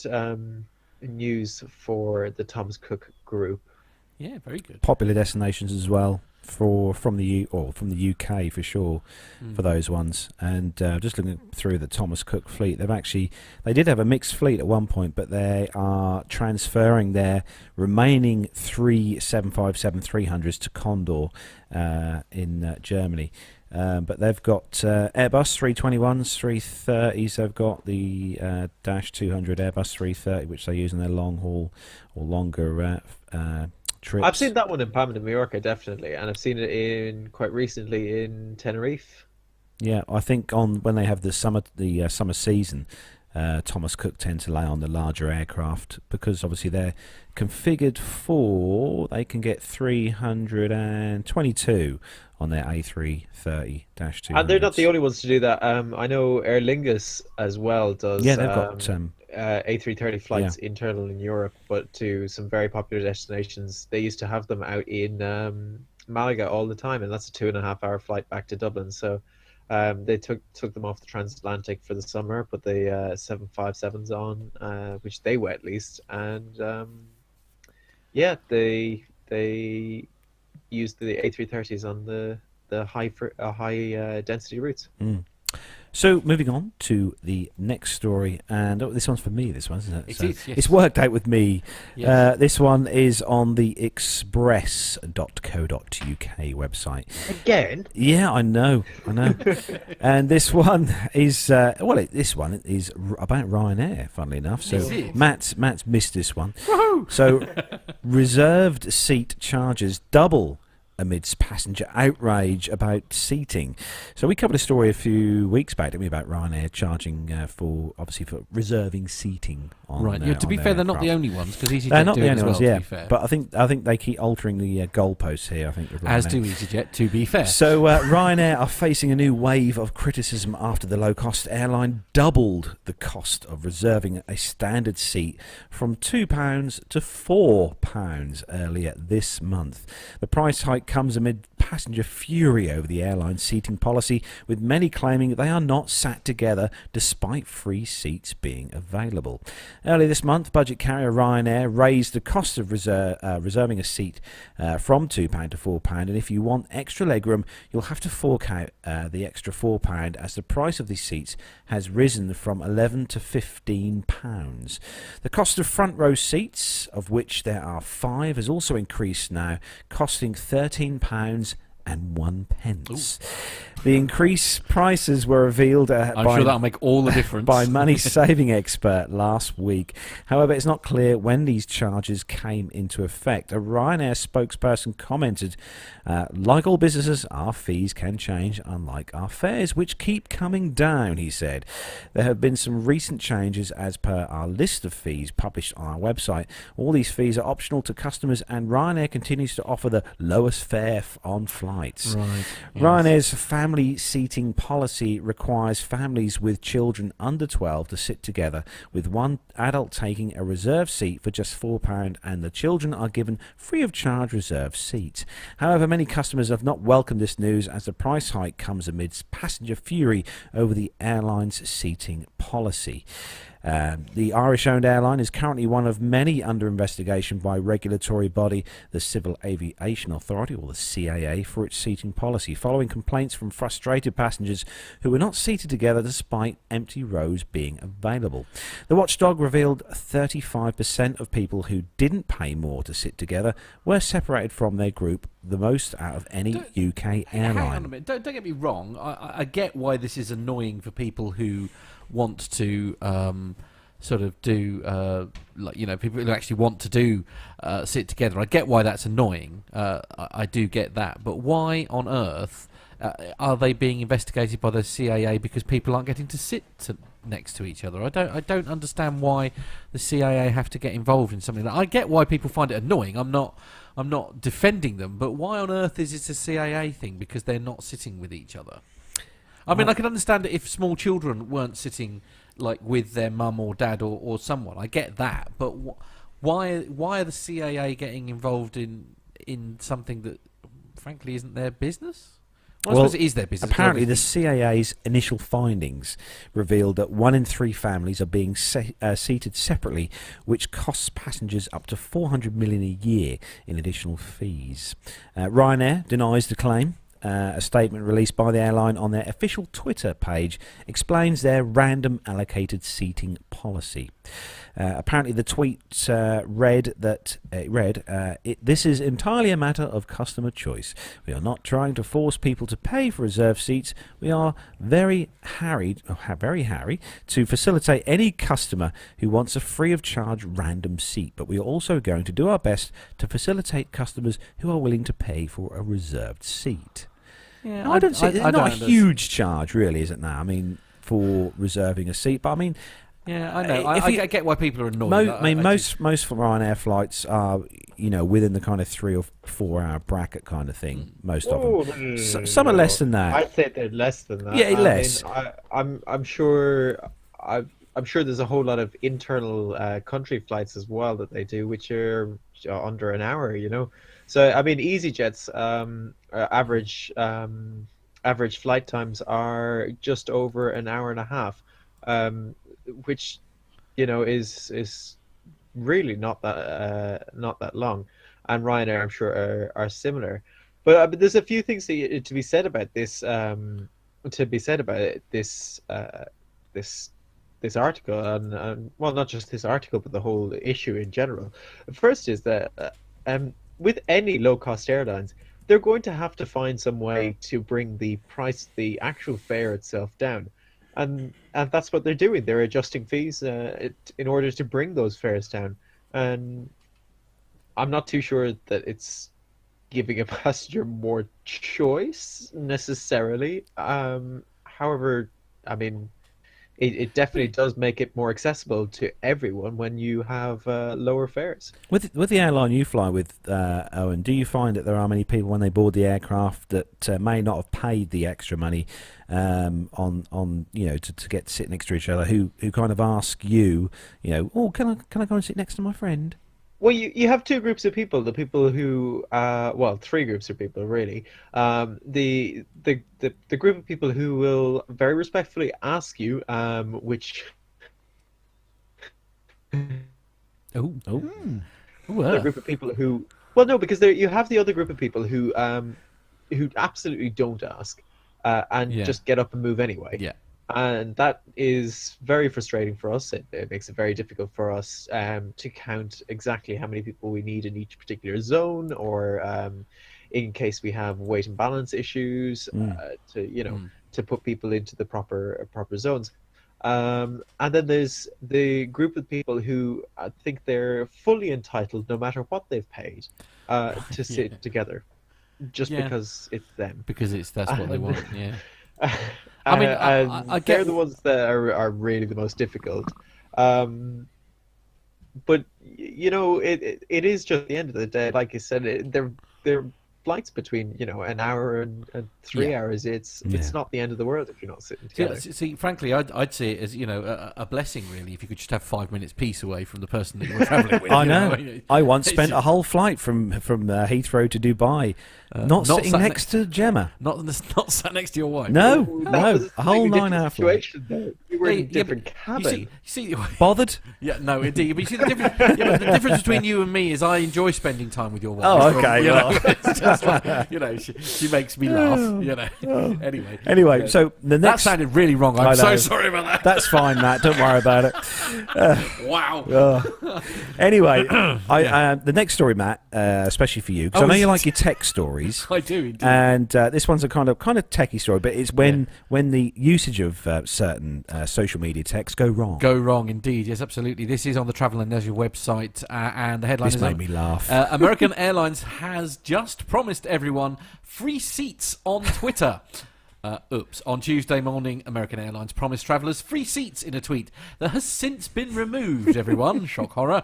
S2: news for the Thomas Cook Group.
S4: Yeah, very good.
S3: Popular destinations as well from the UK for sure for those ones. And just looking through the Thomas Cook fleet, they did have a mixed fleet at one point, but they are transferring their remaining 3 757-300s to Condor in Germany. But they've got Airbus 321s, 330s. They've got the Dash 200 Airbus 330, which they use in their long haul or longer trips.
S2: I've seen that one in Palma de Mallorca, definitely, and I've seen it quite recently in Tenerife.
S3: Yeah, I think when they have the summer season, Thomas Cook tend to lay on the larger aircraft because obviously they're configured for, they can get 322 on their A330-200.
S2: And they're not the only ones to do that. I know Aer Lingus as well does.
S3: Yeah, they've got
S2: A330 flights internal in Europe, but to some very popular destinations. They used to have them out in Malaga all the time, and that's a 2.5-hour flight back to Dublin. So they took them off the transatlantic for the summer, put the 757s on, which they wet leased, and they used the A330s on the high density routes.
S3: So moving on to the next story, and this one's for me. This one, isn't it?
S4: It is, yes.
S3: It's worked out with me.
S4: Yes.
S3: This one is on the express.co.uk website.
S2: Again?
S3: Yeah, I know. And this one is this one is about Ryanair. Funnily enough, so Matt's missed this one.
S4: Woohoo!
S3: So reserved seat charges double amidst passenger outrage about seating. So we covered a story a few weeks back, didn't we, about Ryanair charging for reserving seating on
S4: right. To be fair, they're not the only ones because EasyJet
S3: they're not
S4: do
S3: the
S4: it
S3: only
S4: as well,
S3: ones, yeah.
S4: to be fair.
S3: But I think they keep altering the goalposts here. I think
S4: as do EasyJet. To be fair.
S3: So Ryanair are facing a new wave of criticism after the low-cost airline doubled the cost of reserving a standard seat from £2 to £4 earlier this month. The price hike comes amid passenger fury over the airline's seating policy, with many claiming they are not sat together despite free seats being available. Earlier this month, budget carrier Ryanair raised the cost of reserving a seat from £2 to £4, and if you want extra legroom, you'll have to fork out the extra £4 as the price of these seats has risen from £11 to £15. The cost of front row seats, of which there are 5, has also increased now, costing £13.01. The increased prices were revealed
S4: I'm sure that'll make all the difference
S3: by money-saving expert last week. However, it's not clear when these charges came into effect. A Ryanair spokesperson commented, like all businesses, our fees can change, unlike our fares, which keep coming down, he said. There have been some recent changes as per our list of fees published on our website. All these fees are optional to customers, and Ryanair continues to offer the lowest fare on flights flights.
S4: Right. Yes.
S3: Ryanair's family seating policy requires families with children under 12 to sit together, with one adult taking a reserved seat for just £4, and the children are given free of charge reserved seats. However, many customers have not welcomed this news, as the price hike comes amidst passenger fury over the airline's seating policy. The Irish-owned airline is currently one of many under investigation by regulatory body, the Civil Aviation Authority, or the CAA, for its seating policy, following complaints from frustrated passengers who were not seated together despite empty rows being available. The watchdog revealed 35% of people who didn't pay more to sit together were separated from their group, the most out of any UK airline.
S4: Hang on a minute. Don't get me wrong. I get why this is annoying for people who want to sort of do people who actually want to do sit together. I get why that's annoying. I do get that, but why on earth are they being investigated by the CAA because people aren't getting to sit next to each other? I don't understand why the CAA have to get involved in something like that. I get why people find it annoying. I'm not defending them, but why on earth is it a CAA thing because they're not sitting with each other? I mean, I can understand it if small children weren't sitting like with their mum or dad or someone. I get that, but why are the CAA getting involved in something that, frankly, isn't their business? Well, I suppose it is their business.
S3: Apparently, the CAA's initial findings revealed that 1 in 3 families are being seated separately, which costs passengers up to $400 million a year in additional fees. Ryanair denies the claim. A statement released by the airline on their official Twitter page explains their random allocated seating policy. Apparently, the tweet read, "This is entirely a matter of customer choice. We are not trying to force people to pay for reserved seats. We are very happy to facilitate any customer who wants a free of charge random seat, but we are also going to do our best to facilitate customers who are willing to pay for a reserved seat."
S4: Yeah,
S3: no, I don't see. It's not a huge charge, really, is it? Now, I mean, for reserving a seat, but I mean,
S4: yeah, I know. I get why people are annoyed.
S3: Most Ryanair flights are, within the kind of 3 or 4 hour bracket kind of thing. Most of them. Some are less than that.
S2: I'd say they're less than that.
S3: Yeah, less.
S2: I'm sure. I'm sure there's a whole lot of internal country flights as well that they do, which are under an hour. So I mean, EasyJet's average flight times are just over an hour and a half, which is really not that long, and Ryanair I'm sure are similar. But there's a few things to be said about this. This article, and well, not just this article, but the whole issue in general. First is that with any low-cost airlines, they're going to have to find some way to bring the actual fare itself down, and that's what they're doing. They're adjusting fees in order to bring those fares down, and I'm not too sure that it's giving a passenger more choice necessarily. However, I mean, it definitely does make it more accessible to everyone when you have lower fares.
S3: With the airline you fly with, Owen, do you find that there are many people when they board the aircraft that may not have paid the extra money to get to sit next to each other, who kind of ask you, oh, can I go and sit next to my friend?
S2: Well, you have 2 groups of people. The people who, 3 groups of people really. The group of people who will very respectfully ask you which. The group of people who, well, no, because you have the other group of people who absolutely don't ask, and just get up and move anyway.
S4: Yeah.
S2: And that is very frustrating for us. It makes it very difficult for us to count exactly how many people we need in each particular zone, or in case we have weight and balance issues, to put people into the proper zones. And then there's the group of people who think they're fully entitled, no matter what they've paid, to sit together, just because it's them.
S4: Because that's what they want. Yeah.
S2: I mean, I get they're the ones that are really the most difficult. But it is just at the end of the day, like I said, they're flights between an hour and 3 hours. It's not the end of the world if you're not sitting together.
S4: See, frankly, I'd see it as a blessing really if you could just have 5 minutes peace away from the person that you're travelling with.
S3: I know. I once spent a whole flight from Heathrow to Dubai, not sitting next to Gemma.
S4: Not sat next to your wife.
S3: No, a whole 9-hour flight.
S2: You were in a different cabin.
S4: You see,
S3: bothered?
S4: Yeah, no, indeed. But you see the difference. But the difference between you and me is I enjoy spending time with your wife.
S3: Oh, okay.
S4: It's just like, she makes me laugh.
S3: Anyway, so the next.
S4: That sounded really wrong. I'm so sorry about that.
S3: That's fine, Matt. Don't worry about it.
S4: Wow.
S3: Anyway, the next story, Matt, especially for you, because I know you like your tech stories.
S4: I do, indeed.
S3: And this one's a kind of techie story, but it's when the usage of certain social media texts go wrong.
S4: Go wrong, indeed. Yes, absolutely. This is on the Travel and Leisure website, and the headline
S3: This made me laugh.
S4: American Airlines has just promised everyone free seats on Twitter. On Tuesday morning, American Airlines promised travellers free seats in a tweet that has since been removed, everyone. Shock horror.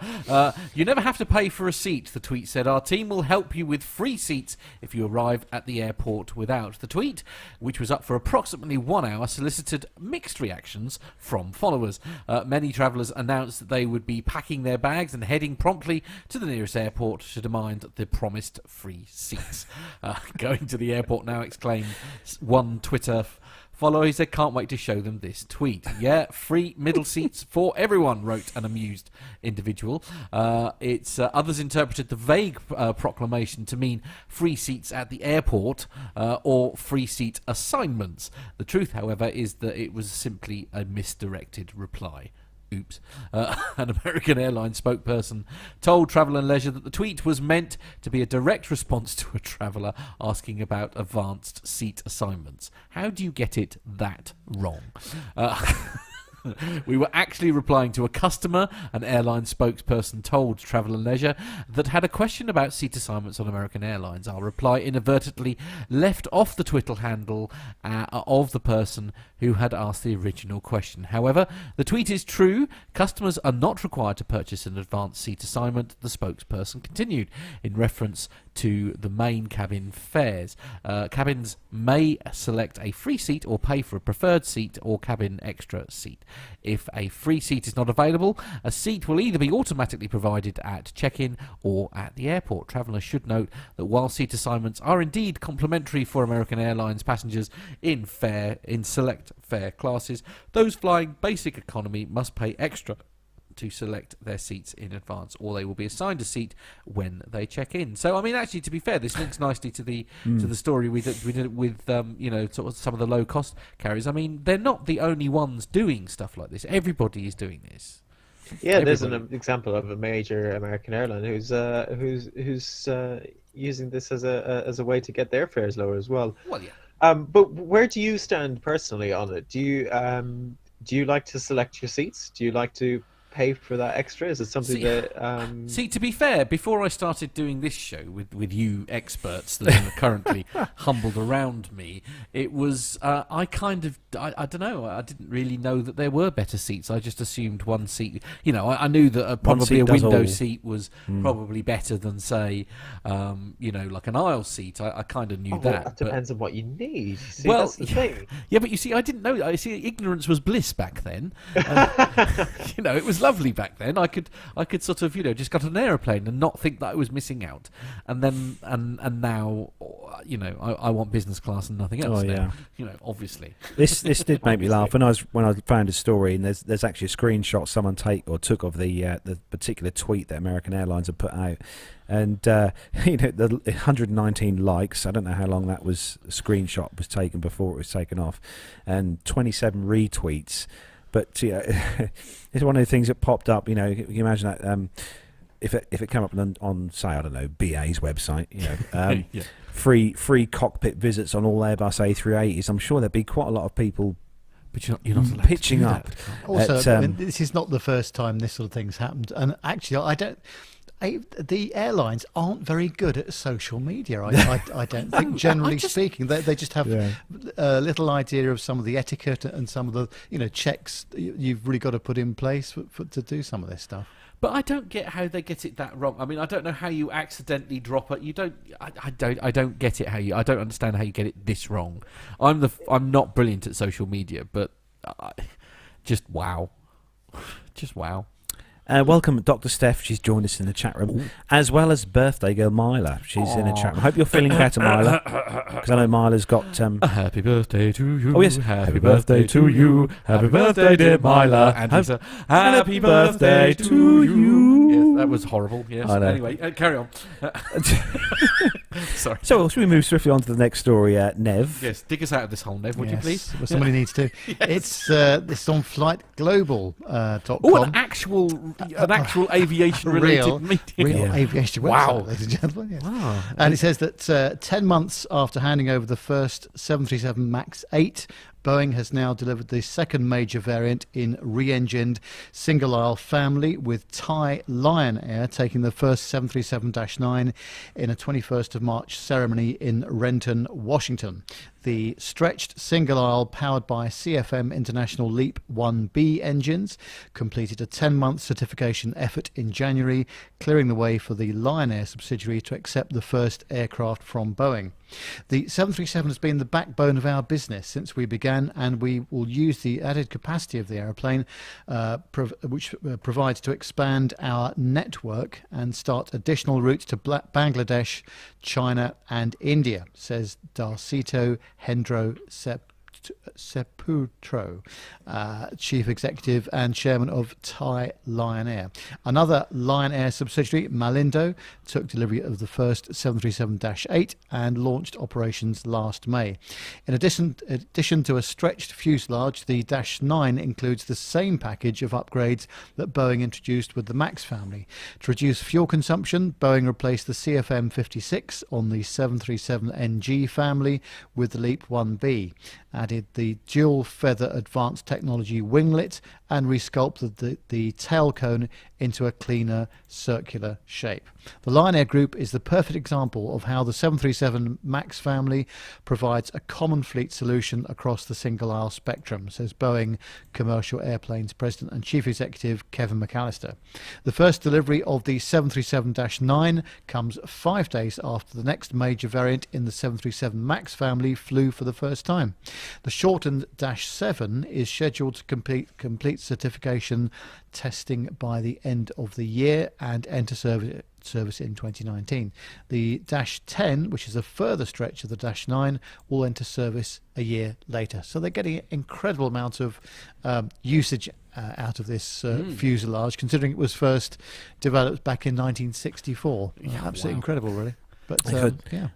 S4: You never have to pay for a seat, the tweet said. Our team will help you with free seats if you arrive at the airport without. The tweet, which was up for approximately 1 hour, solicited mixed reactions from followers. Many travellers announced that they would be packing their bags and heading promptly to the nearest airport to demand the promised free seats. Going to the airport now, exclaimed one Twitter follower. He said, can't wait to show them this tweet. Yeah, free middle seats for everyone, wrote an amused individual. Others interpreted the vague proclamation to mean free seats at the airport or free seat assignments. The truth, however, is that it was simply a misdirected reply. Oops. An American Airlines spokesperson told Travel and Leisure that the tweet was meant to be a direct response to a traveller asking about advanced seat assignments. How do you get it that wrong? We were actually replying to a customer, an airline spokesperson told Travel and Leisure, that had a question about seat assignments on American Airlines. Our reply inadvertently left off the Twitter handle of the person who had asked the original question. However, the tweet is true. Customers are not required to purchase an advanced seat assignment, the spokesperson continued, in reference to the main cabin fares. Cabins may select a free seat or pay for a preferred seat or cabin extra seat. If a free seat is not available, a seat will either be automatically provided at check-in or at the airport. Travellers should note that while seat assignments are indeed complimentary for American Airlines passengers in select fare classes, those flying basic economy must pay extra to select their seats in advance, or they will be assigned a seat when they check in. So, I mean, actually, to be fair, this links nicely to the story we did with sort of some of the low cost carriers. I mean, they're not the only ones doing stuff like this. Everybody is doing this.
S2: Yeah, there's an example of a major American airline who's using this as a way to get their fares lower as well.
S4: Well, yeah.
S2: But where do you stand personally on it? Do you like to select your seats? Do you like to pay for that extra? Is it something
S4: See, to be fair, before I started doing this show with you experts that are currently humbled around me, it was I don't know, I didn't really know that there were better seats. I just assumed one seat, I knew that probably a window seat was probably better than, say, like an aisle seat. I kind of knew that.
S2: That depends on what you need. See,
S4: well,
S2: that's the thing.
S4: Yeah, but you see, I didn't know that. I see, ignorance was bliss back then. It was lovely back then. I could sort of just got on an aeroplane and not think that I was missing out. And then and now I want business class and nothing else.
S3: Oh yeah.
S4: Obviously.
S3: This did make me laugh when I found a story, and there's actually a screenshot someone took of the particular tweet that American Airlines had put out. And the 119 likes. I don't know how long that screenshot was taken before it was taken off, and 27 retweets. But it's one of the things that popped up. You can imagine that if it came up on say, I don't know, BA's website, yeah. free cockpit visits on all Airbus A380s. I'm sure there'd be quite a lot of people.
S4: But you're not allowed
S3: pitching
S4: to do
S3: up.
S4: That.
S5: Also, this is not the first time this sort of thing's happened. And actually, the airlines aren't very good at social media. I don't think, generally speaking, they just have a little idea of some of the etiquette and some of the checks you've really got to put in place to do some of this stuff.
S4: But I don't get how they get it that wrong. I mean, I don't know how you accidentally drop it. You don't. I don't get it. I don't understand how you get it this wrong. I'm not brilliant at social media, but just wow, just wow.
S3: Welcome, Dr. Steph. She's joined us in the chat room, as well as birthday girl Myla. She's in the chat room. I hope you're feeling better, Myla, because I know Myla's got...
S4: happy birthday to you.
S3: Oh, yes.
S4: Happy birthday to you. Happy birthday, dear Myla. And happy birthday to you. Yes, that was horrible. Yes. Anyway, carry on. Sorry.
S3: So, should we move swiftly on to the next story, Nev?
S4: Yes, dig us out of this hole, Nev, would you please?
S5: Well, somebody needs to. Yes. It's on flightglobal.com.
S4: Oh, an actual aviation-related meeting.
S5: Real aviation website,
S4: wow.
S5: ladies and gentlemen. Yes.
S4: Wow.
S5: And it says that 10 months after handing over the first 737 MAX 8, Boeing has now delivered the second major variant in re-engined single-aisle family, with Thai Lion Air taking the first 737-9 in a 21st of March ceremony in Renton, Washington. The stretched single-aisle powered by CFM International LEAP 1B engines completed a 10-month certification effort in January, clearing the way for the Lion Air subsidiary to accept the first aircraft from Boeing. The 737 has been the backbone of our business since we began, and we will use the added capacity of the aeroplane, which provides to expand our network and start additional routes to Bangladesh, China and India, says Darcito Hendro Seputro, Chief Executive and Chairman of Thai Lion Air. Another Lion Air subsidiary, Malindo, took delivery of the first 737-8 and launched operations last May. In addition to a stretched fuselage, the -9 includes the same package of upgrades that Boeing introduced with the MAX family. To reduce fuel consumption, Boeing replaced the CFM56 on the 737NG family with the LEAP 1B, added the dual feather advanced technology winglet, and resculpted the tail cone into a cleaner circular shape. The Lion Air Group is the perfect example of how the 737 MAX family provides a common fleet solution across the single-aisle spectrum, says Boeing Commercial Airplanes President and Chief Executive Kevin McAllister. The first delivery of the 737-9 comes 5 days after the next major variant in the 737 MAX family flew for the first time. The shortened -7 is scheduled to complete certification testing by the end of the year and enter service in 2019. The -10, which is a further stretch of the -9, will enter service a year later. So they're getting an incredible amount of usage out of this fuselage, considering it was first developed back in 1964. Absolutely incredible, really. But
S3: I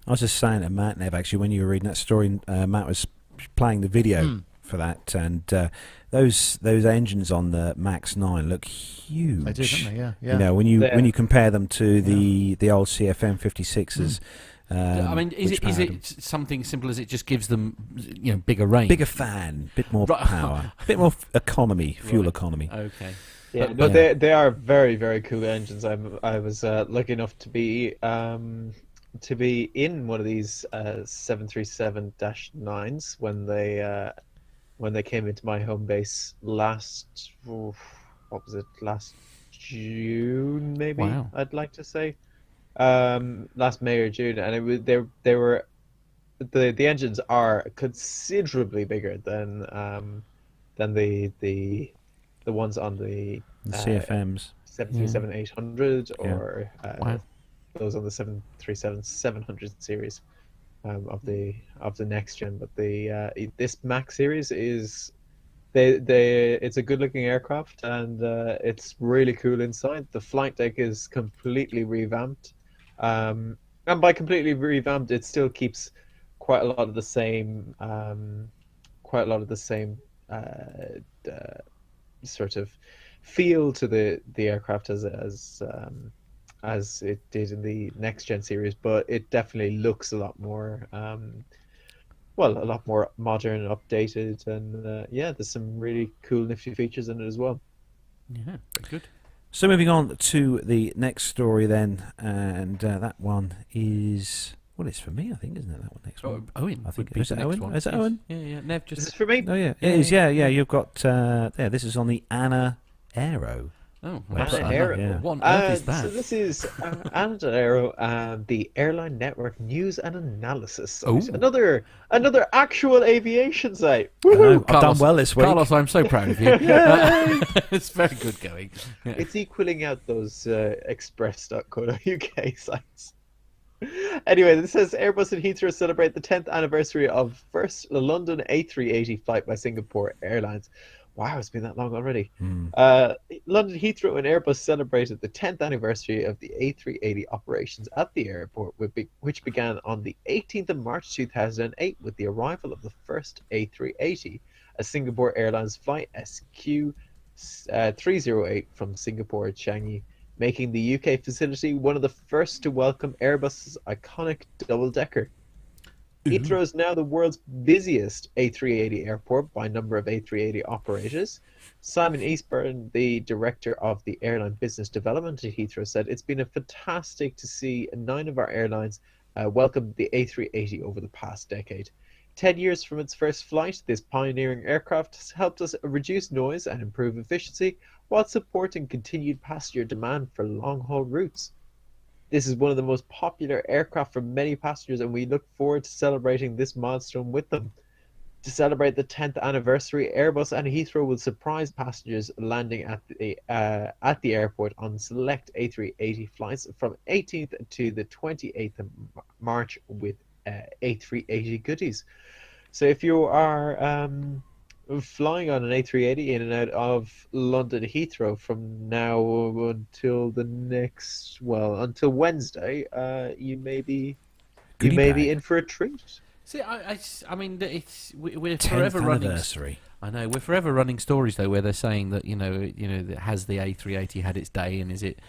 S3: was just saying to Matt, Nev, actually, when you were reading that story, Matt was playing the video for that, and those engines on the MAX 9 look huge.
S5: They do, don't they? Yeah.
S3: You know, when you compare them to the old CFM 56s.
S4: I mean, is it something simple as it just gives them, bigger range,
S3: bigger fan, bit more power, a bit more economy, fuel economy.
S4: Okay.
S2: Yeah, but they are very, very cool engines. I was lucky enough to be in one of these 737-9s when they came into my home base last June, maybe.
S4: Wow.
S2: I'd like to say last May or June, and the engines are considerably bigger than the ones on the
S3: CFMs
S2: 737-800 or those on the 737-700 series of the next gen. But this MAX series is it's a good looking aircraft, and it's really cool inside. The flight deck is completely revamped, and by completely revamped, it still keeps quite a lot of the same sort of feel to the aircraft as it did in the next gen series, but it definitely looks a lot more a lot more modern, updated, and there's some really cool nifty features in it as well.
S4: Yeah, very good.
S3: So moving on to the next story then, and that one is... Well, it's for me, I think, isn't it? That one next one.
S4: Owen.
S3: I think
S4: would be
S3: is
S4: the
S3: it
S4: next
S3: Owen?
S4: one.
S3: Is it
S4: Yes.
S3: Owen?
S4: Yeah. Nev
S2: Is
S4: just.
S2: this for me?
S3: Oh yeah, it is. Yeah. You've got this is on the Anna Aero.
S4: Oh,
S3: website.
S2: Anna Aero.
S3: Yeah.
S4: What on earth is that?
S2: So this is Anna Aero, the airline network news and analysis site.
S4: Ooh.
S2: Another actual aviation site.
S3: I know,
S2: Woohoo!
S3: I've done well this week.
S4: Carlos, I'm so proud of you. It's very good going. Yeah.
S2: It's equaling out those express.co.uk sites. Anyway, this says Airbus and Heathrow celebrate the 10th anniversary of first London A380 flight by Singapore Airlines. Wow, it's been that long already. London Heathrow and Airbus celebrated the 10th anniversary of the A380 operations at the airport, which began on the 18th of March 2008 with the arrival of the first A380, a Singapore Airlines flight SQ 308 from Singapore to Changi, making the UK facility one of the first to welcome Airbus's iconic double-decker. Heathrow is now the world's busiest A380 airport by number of A380 operators. Simon Eastburn, the director of the airline business development at Heathrow, said, "It's been fantastic to see 9 of our airlines welcome the A380 over the past decade. 10 years from its first flight, this pioneering aircraft has helped us reduce noise and improve efficiency while supporting continued passenger demand for long-haul routes. This is one of the most popular aircraft for many passengers, and we look forward to celebrating this milestone with them. To celebrate the 10th anniversary, Airbus and Heathrow will surprise passengers landing at the airport on select A380 flights from 18th to the 28th of March with A380 goodies." So if you are flying on an A380 in and out of London Heathrow from now until until Wednesday, you may be in for a treat.
S4: See, I mean, we're
S3: 10th
S4: forever running.
S3: anniversary.
S4: I know we're forever running stories though, where they're saying that has the A380 had its day, and is it,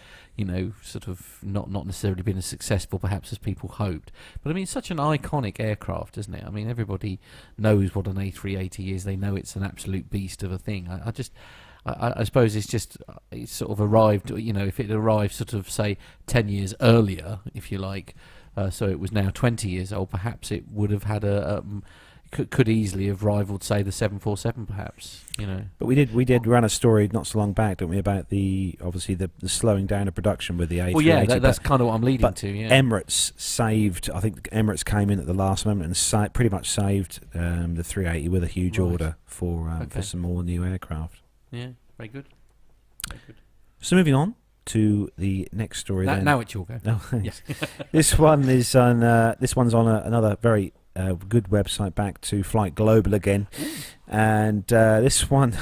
S4: sort of not necessarily been as successful perhaps as people hoped. But I mean, it's such an iconic aircraft, isn't it? I mean, everybody knows what an A380 is. They know it's an absolute beast of a thing. I suppose it's sort of arrived. If it arrived sort of say 10 years earlier, if you like. So it was now 20 years old. Perhaps it would have had could easily have rivaled, say, the 747, perhaps.
S3: But we did run a story not so long back, didn't we, about the slowing down of production with the A380.
S4: Well, yeah, that's kind of what I'm leading to. Yeah.
S3: Emirates saved. I think Emirates came in at the last moment and pretty much saved the 380 with a huge order for some more new aircraft.
S4: Yeah, very good. Very good.
S3: So moving on to the next story.
S4: Now it's your go.
S3: Oh,
S4: yes.
S3: This one's on another very good website, back to Flight Global again, and this one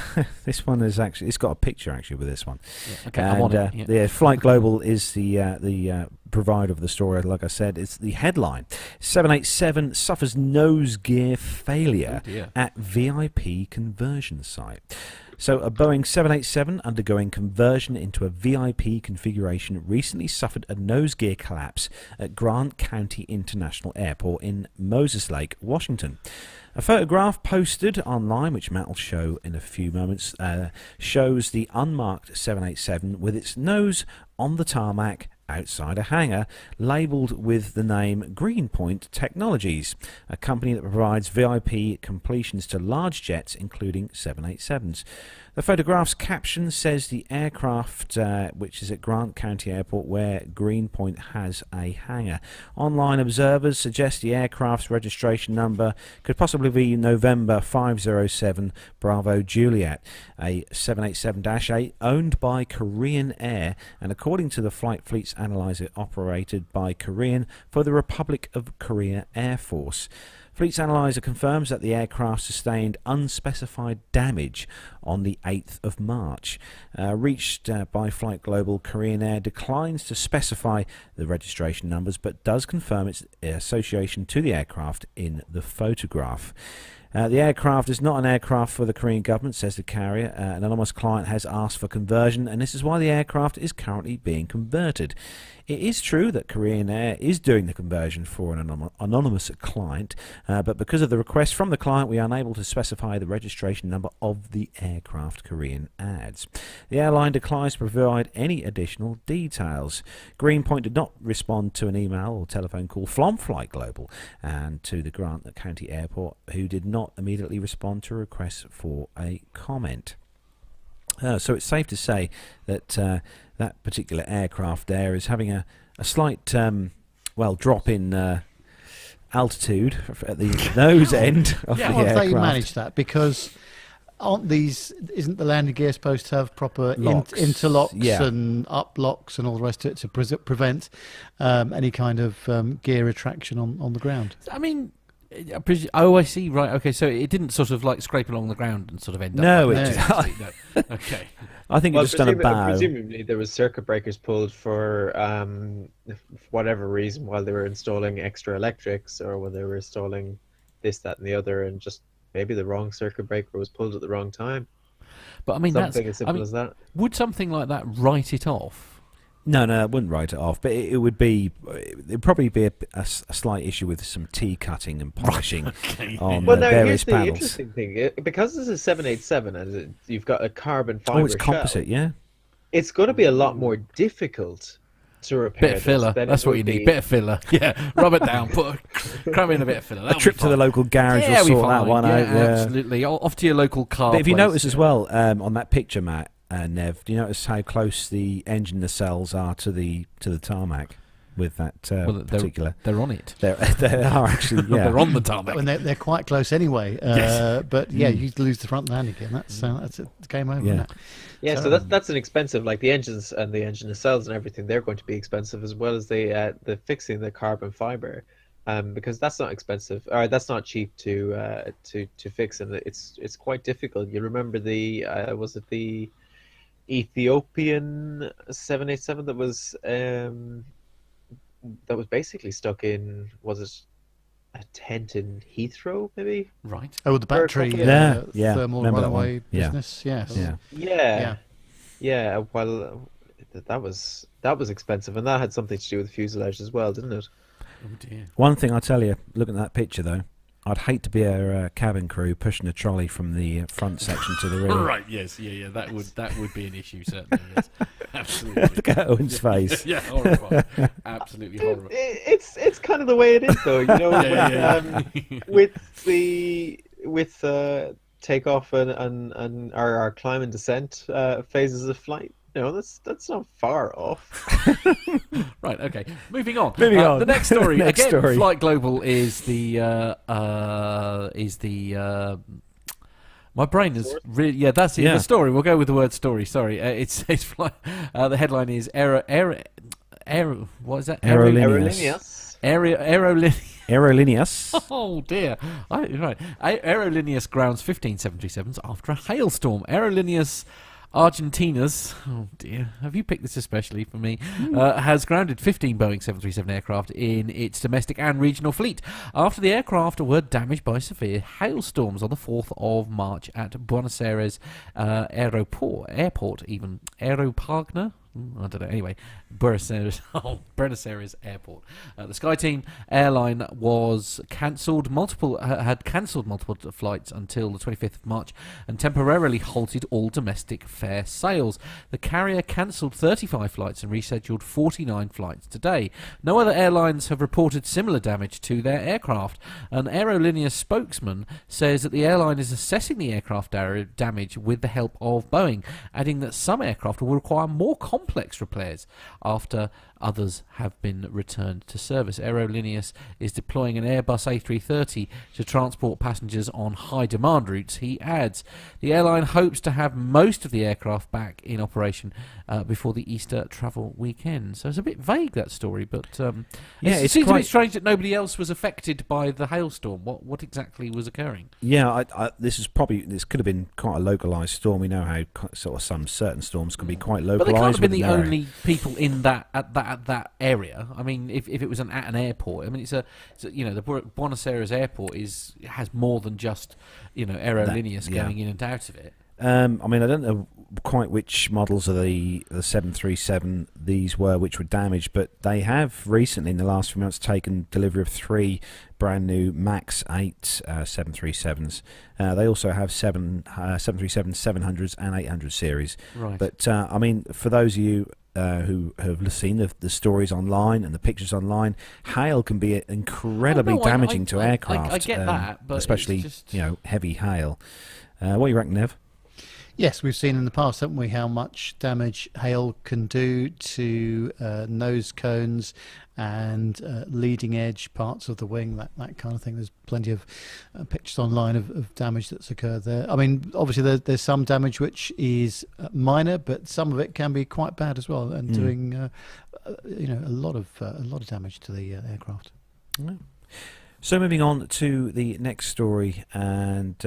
S3: is actually, it's got a picture actually with this one.
S4: Yeah, okay,
S3: and,
S4: I'm on it.
S3: Yeah, Flight Global is the provider of the story. Like I said, it's the headline: 787 suffers nose gear failure at VIP conversion site. So a Boeing 787 undergoing conversion into a VIP configuration recently suffered a nose gear collapse at Grant County International Airport in Moses Lake, Washington. A photograph posted online, which Matt will show in a few moments, shows the unmarked 787 with its nose on the tarmac outside a hangar, labelled with the name Greenpoint Technologies, a company that provides VIP completions to large jets, including 787s. The photograph's caption says the aircraft, which is at Grant County Airport, where Greenpoint has a hangar. Online observers suggest the aircraft's registration number could possibly be November 507 Bravo Juliet, a 787-8 owned by Korean Air, and according to the Flight Fleets Analyzer, operated by Korean for the Republic of Korea Air Force. Fleets Analyzer confirms that the aircraft sustained unspecified damage on the 8th of March. Reached by Flight Global, Korean Air declines to specify the registration numbers, but does confirm its association to the aircraft in the photograph. The aircraft is not an aircraft for the Korean government, says the carrier. An anonymous client has asked for conversion, and this is why the aircraft is currently being converted. It is true that Korean Air is doing the conversion for an anonymous client, but because of the request from the client, we are unable to specify the registration number of the aircraft Korean adds. The airline declines to provide any additional details. Greenpoint did not respond to an email or telephone call from Flight Global and to the Grant County Airport, who did not immediately respond to a request for a comment. So it's safe to say that that particular aircraft there is having a slight drop in altitude at the nose end of the aircraft.
S5: How have they managed that? Because isn't the landing gear supposed to have proper interlocks and up locks and all the rest of it to prevent any kind of gear retraction on the ground?
S4: I mean, I see. Right. Okay. So it didn't sort of like scrape along the ground and sort of end up.
S3: No,
S4: no. Okay.
S3: I think it just done a bow.
S2: Presumably, there was circuit breakers pulled for whatever reason while they were installing extra electrics, or when they were installing this, that, and the other, and just maybe the wrong circuit breaker was pulled at the wrong time.
S4: But I mean,
S2: something as simple as that.
S4: Would something like that write it off?
S3: No, it wouldn't write it off, but it'd probably be a slight issue with some tea cutting and polishing on various panels. Here's the
S2: interesting thing. Because this is 787 and you've got a carbon fiber
S3: it's composite,
S2: shell,
S3: yeah.
S2: It's going to be a lot more difficult to repair.
S4: Bit of filler, that's what you need. Bit of filler, yeah. Rub it down, cram in a bit of filler.
S3: A trip to the local garage will sort that one out. Yeah,
S4: absolutely. Off to your local car.
S3: But if you
S4: place,
S3: notice as well on that picture, Matt, Nev, do you notice how close the engine nacelles are to the tarmac with that particular?
S4: They're on it.
S3: They are actually. Yeah,
S4: they're on the tarmac.
S5: And they're quite close anyway.
S3: Yes.
S5: But yeah, you lose the front landing gear. That's a game over.
S3: Yeah.
S2: Yeah, so that's an expensive, like the engines and the engine nacelles and everything. They're going to be expensive, as well as the fixing the carbon fiber. Because that's not expensive, or that's not cheap to fix, and it's quite difficult. You remember was it the Ethiopian 787 that was basically stuck in, was it a tent in Heathrow, maybe?
S4: Right.
S5: Oh, the battery thermal runaway business. Yes.
S2: Yeah. Well, that was expensive, and that had something to do with fuselage as well, didn't it?
S4: Oh dear.
S3: One thing I tell you, looking at that picture though, I'd hate to be a cabin crew pushing a trolley from the front section to the rear.
S4: Right? Yes. Yeah. That would be an issue, certainly. Yes. Absolutely.
S3: Look at Owen's face.
S4: Yeah. Horrible. Absolutely horrible.
S2: It's kind of the way it is, though. You know, with takeoff and our climb and descent phases of flight. No, that's not far off.
S4: Right. Okay. Moving on.
S3: The
S4: next story.
S3: Next story.
S4: Flight Global is the my brain is really that's it. Yeah. The story. We'll go with the word story. Sorry. It's the headline is what is that?
S2: Aerolíneas.
S3: Aerolíneas.
S4: Oh dear. Right. Aerolíneas grounds 15 737s after a hailstorm. Aerolíneas Argentinas, oh dear, have you picked this especially for me, has grounded 15 Boeing 737 aircraft in its domestic and regional fleet after the aircraft were damaged by severe hailstorms on the 4th of March at Buenos Aires Aeroport, Aeropartner? I don't know. Anyway, Buenos Aires Airport. The SkyTeam airline was cancelled had cancelled multiple flights until the 25th of March and temporarily halted all domestic fare sales. The carrier cancelled 35 flights and rescheduled 49 flights today. No other airlines have reported similar damage to their aircraft. An Aerolíneas spokesman says that the airline is assessing the aircraft damage with the help of Boeing, adding that some aircraft will require more complex repairs after others have been returned to service. Aerolíneas is deploying an Airbus A330 to transport passengers on high demand routes. He adds the airline hopes to have most of the aircraft back in operation before the Easter travel weekend. So it's a bit vague, that story, but it seems a bit strange that nobody else was affected by the hailstorm. What exactly was occurring?
S3: Yeah, this could have been quite a localised storm. We know how sort of some certain storms can be quite localised.
S4: But they can't have been the only people in that area. I mean, if it was at an airport, I mean, it's the Buenos Aires Airport has more than just Aerolíneas going in and out of it.
S3: I mean, I don't know quite which models of the 737 these were which were damaged, but they have recently, in the last few months, taken delivery of 3 brand new MAX 8 737s. They also have 737 700s and 800 series.
S4: Right.
S3: But I mean, for those of you who have seen the stories online and the pictures online, hail can be incredibly damaging to aircraft.
S4: I get that, but
S3: especially
S4: just...
S3: heavy hail. What do you reckon, Nev?
S5: Yes, we've seen in the past, haven't we, how much damage hail can do to nose cones and leading edge parts of the wing, that kind of thing. There's plenty of pictures online of damage that's occurred there. I mean, obviously there's some damage which is minor, but some of it can be quite bad as well, and doing a lot of damage to the aircraft.
S3: Yeah. So moving on to the next story, and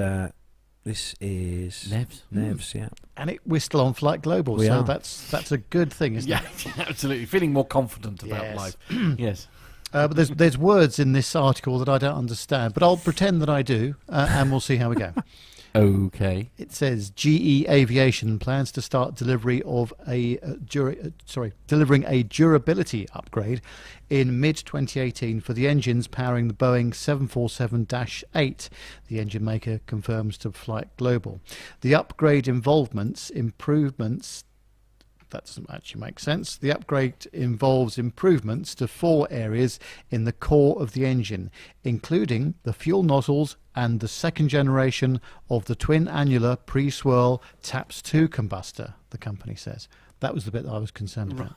S3: this is Nev's, yeah.
S5: And we're still on Flight Global, so that's a good thing, isn't it?
S4: Yeah, absolutely. Feeling more confident about life. Yes.
S5: But there's words in this article that I don't understand, but I'll pretend that I do, and we'll see how we go.
S4: Okay.
S5: It says GE Aviation plans to start delivery of delivering a durability upgrade in mid-2018 for the engines powering the Boeing 747-8. The engine maker confirms to Flight Global. The upgrade improvements. That doesn't actually make sense. The upgrade involves improvements to 4 areas in the core of the engine, including the fuel nozzles and the second generation of the twin annular pre-swirl TAPS 2 combustor, the company says. That was the bit that I was concerned about.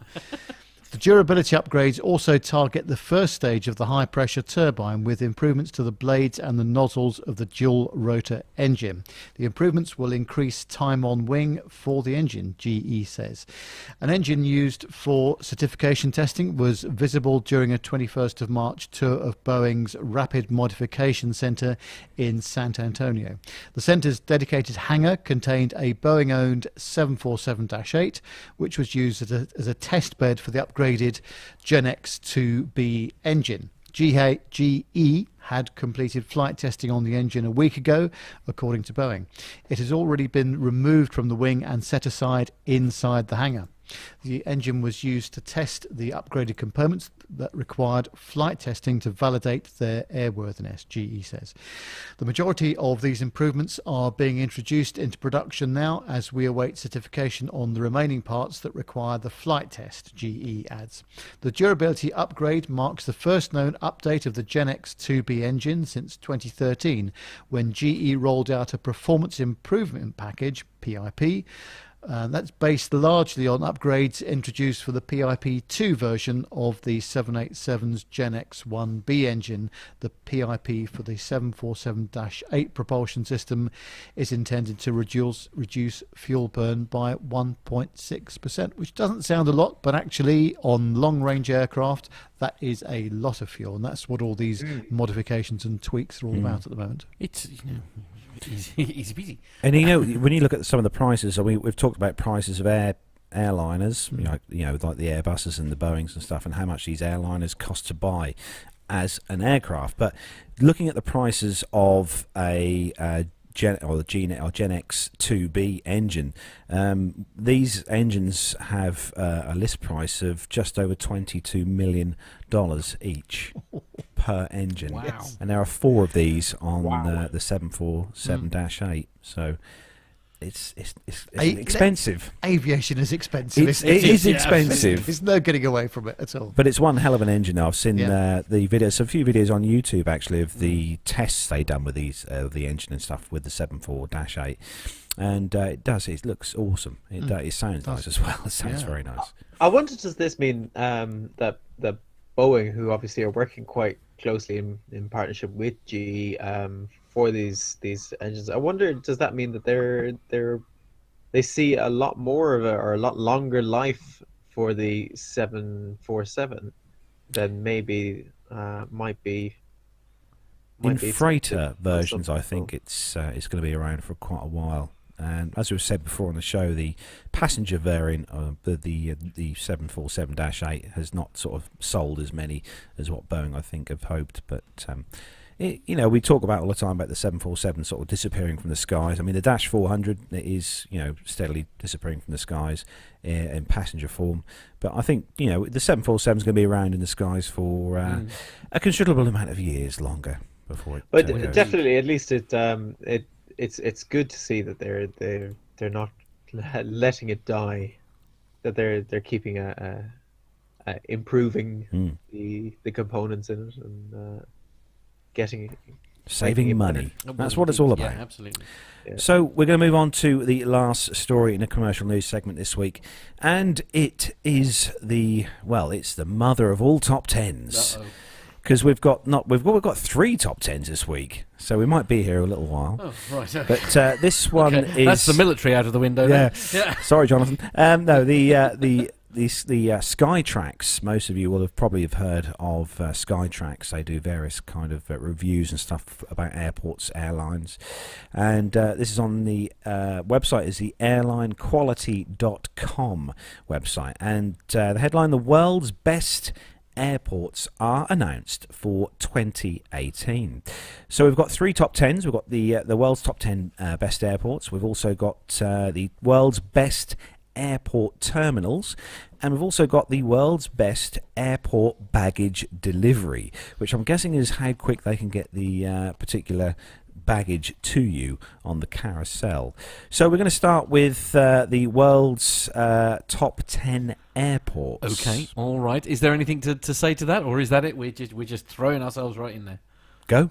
S5: The durability upgrades also target the first stage of the high-pressure turbine with improvements to the blades and the nozzles of the dual-rotor engine. The improvements will increase time on wing for the engine, GE says. An engine used for certification testing was visible during a 21st of March tour of Boeing's Rapid Modification Center in San Antonio. The center's dedicated hangar contained a Boeing-owned 747-8, which was used as a test bed for the upgraded GEnx 2B engine. GE had completed flight testing on the engine a week ago, according to Boeing. It has already been removed from the wing and set aside inside the hangar. The engine was used to test the upgraded components that required flight testing to validate their airworthiness, GE says. The majority of these improvements are being introduced into production now as we await certification on the remaining parts that require the flight test, GE adds. The durability upgrade marks the first known update of the GEnx 2B engine since 2013, when GE rolled out a performance improvement package, PIP. That's based largely on upgrades introduced for the PIP2 version of the 787's GEnx 1B engine. The PIP for the 747-8 propulsion system is intended to reduce fuel burn by 1.6%, which doesn't sound a lot, but actually on long-range aircraft, that is a lot of fuel, and that's what all these modifications and tweaks are all about at the moment.
S4: It's... Easy peasy.
S3: And when you look at some of the prices, I mean, we've talked about prices of airliners, like the Airbuses and the Boeings and stuff, and how much these airliners cost to buy as an aircraft. But looking at the prices of a GEnx 2B engine, these engines have a list price of just over $22 million each per engine.
S4: Wow.
S3: And there are 4 of these on the 747-8. So it's expensive.
S5: Aviation is expensive.
S3: It is expensive.
S5: There's no getting away from it at all.
S3: But it's one hell of an engine now. I've seen the videos, a few videos on YouTube actually of the tests they done with these the engine and stuff with the 74-8. And it looks awesome. It sounds nice as well. It sounds very nice.
S2: I wonder, does this mean that Boeing, who obviously are working quite closely in partnership with GE for these engines, I wonder, does that mean that they see a lot more of or a lot longer life for the 747 than maybe might be
S3: in freighter versions? I think it's going to be around for quite a while. And as we've said before on the show, the passenger variant of the 747-8 has not sort of sold as many as what Boeing, I think, have hoped. But we talk about all the time about the 747 sort of disappearing from the skies. I mean, the Dash 400 is, steadily disappearing from the skies in passenger form. But I think, the 747 is going to be around in the skies for a considerable amount of years longer before it.
S2: But definitely, at least it's good to see that they're not letting it die. That they're keeping improving the components in it and
S3: saving money. That's what it's all about.
S4: Yeah, absolutely.
S3: Yeah. So we're going to move on to the last story in the commercial news segment this week, and it is it's the mother of all top tens. Because we've got 3 top tens this week, so we might be here a little while.
S4: Oh, right. Okay.
S3: But this one is
S4: that's the military out of the window.
S3: Yeah.
S4: Yeah.
S3: Sorry, Jonathan. No, the Skytrax. Most of you will have probably heard of Skytrax. They do various kind of reviews and stuff about airports, airlines, and this is on the website is the airlinequality.com website, and the headline: the world's best airports are announced for 2018. So we've got 3 top 10s. We've got the world's top 10 best airports. We've also got the world's best airport terminals, and we've also got the world's best airport baggage delivery, which I'm guessing is how quick they can get the particular baggage to you on the carousel. So we're going to start with the world's top 10 airports.
S4: Okay, all right. Is there anything to say to that, or is that it? We're just throwing ourselves right in there.
S3: Go.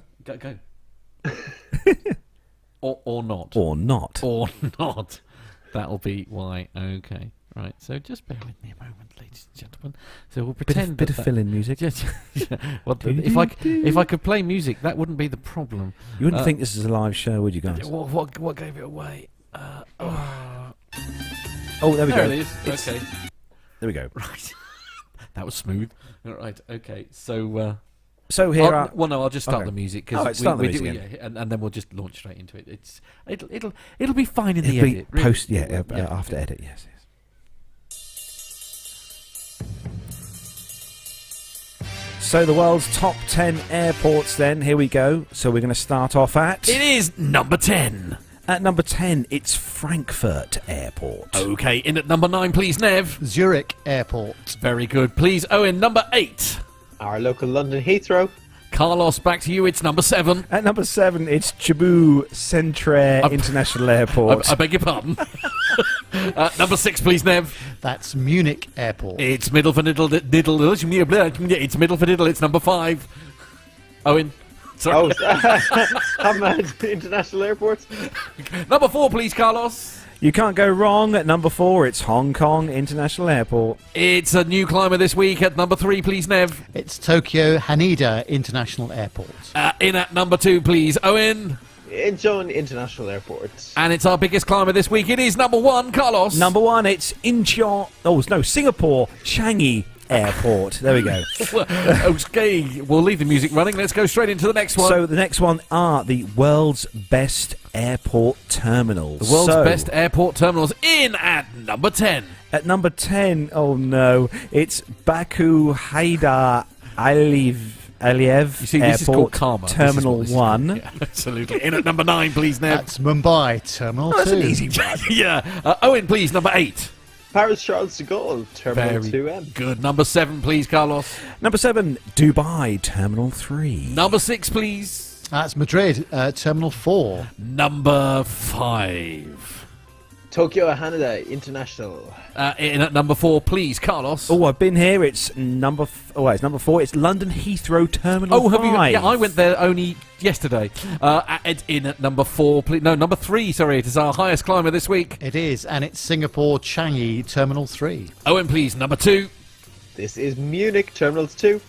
S4: or not.
S3: Or not.
S4: Or not. That'll be why. Okay. Right. So just bear with me a moment, ladies and gentlemen. So we'll pretend
S3: bit of fill-in music.
S4: Well, if I could play music, that wouldn't be the problem.
S3: You wouldn't think this is a live show, would you guys?
S4: What gave it away?
S3: Oh, there we go.
S4: There it is. Okay.
S3: There we go.
S4: Right. That was smooth. All right. Okay. So.
S3: So here are.
S4: Well, no, I'll just start the music because
S3: start the music
S4: and then we'll just launch straight into it. It'll be fine in the
S3: edit.
S4: Really.
S3: Post, after edit, yes. So the world's top 10 airports. Then here we go. So we're going to start off at.
S4: It is number 10.
S3: At number 10, it's Frankfurt Airport.
S4: Okay, in at number 9, please, Nev.
S5: Zurich Airport.
S4: Very good, please. Owen, number 8.
S2: Our local London Heathrow.
S4: Carlos, back to you. It's number 7.
S3: At number 7, it's Cebu Centre International Airport.
S4: I beg your pardon. Number 6, please, Nev.
S5: That's Munich Airport.
S4: It's Middle for Diddle. It's Middle for Diddle. It's number 5. Owen. Sorry.
S2: Hamad International Airport.
S4: Number 4, please, Carlos.
S3: You can't go wrong. At number 4, it's Hong Kong International Airport.
S4: It's a new climber this week. At number 3, please, Nev.
S5: It's Tokyo Haneda International Airport.
S4: In at number 2, please, Owen.
S2: Incheon International Airport.
S4: And it's our biggest climber this week. It is number 1, Carlos.
S3: Number 1, it's Singapore Changi Airport. There we go.
S4: Okay, we'll leave the music running. Let's go straight into the next one.
S3: So the next one are the world's best airport terminals.
S4: The world's best airport terminals in at number 10.
S3: At number 10, oh no, it's Baku Haidar Aliyev Airport,
S4: Karma.
S3: Terminal 1.
S4: Yeah, absolutely. In at number 9, please, Nev.
S5: That's Mumbai Terminal 2.
S3: That's an easy one.
S4: Yeah. Owen, please, number 8.
S2: Paris Charles de Gaulle, Terminal 2M.
S4: Good. Number 7, please, Carlos.
S3: Number 7, Dubai, Terminal 3.
S4: Number 6, please.
S5: That's Madrid, Terminal 4.
S4: Number 5.
S2: Tokyo Haneda International.
S4: In at number 4, please, Carlos.
S3: Oh, I've been here. It's number 4. It's London Heathrow Terminal 5.
S4: Have you? Yeah, I went there only yesterday. In at number 4, please. No, number 3. Sorry, it is our highest climber this week.
S5: It is, and it's Singapore Changi Terminal 3.
S4: Owen, please, number 2.
S2: This is Munich Terminal 2.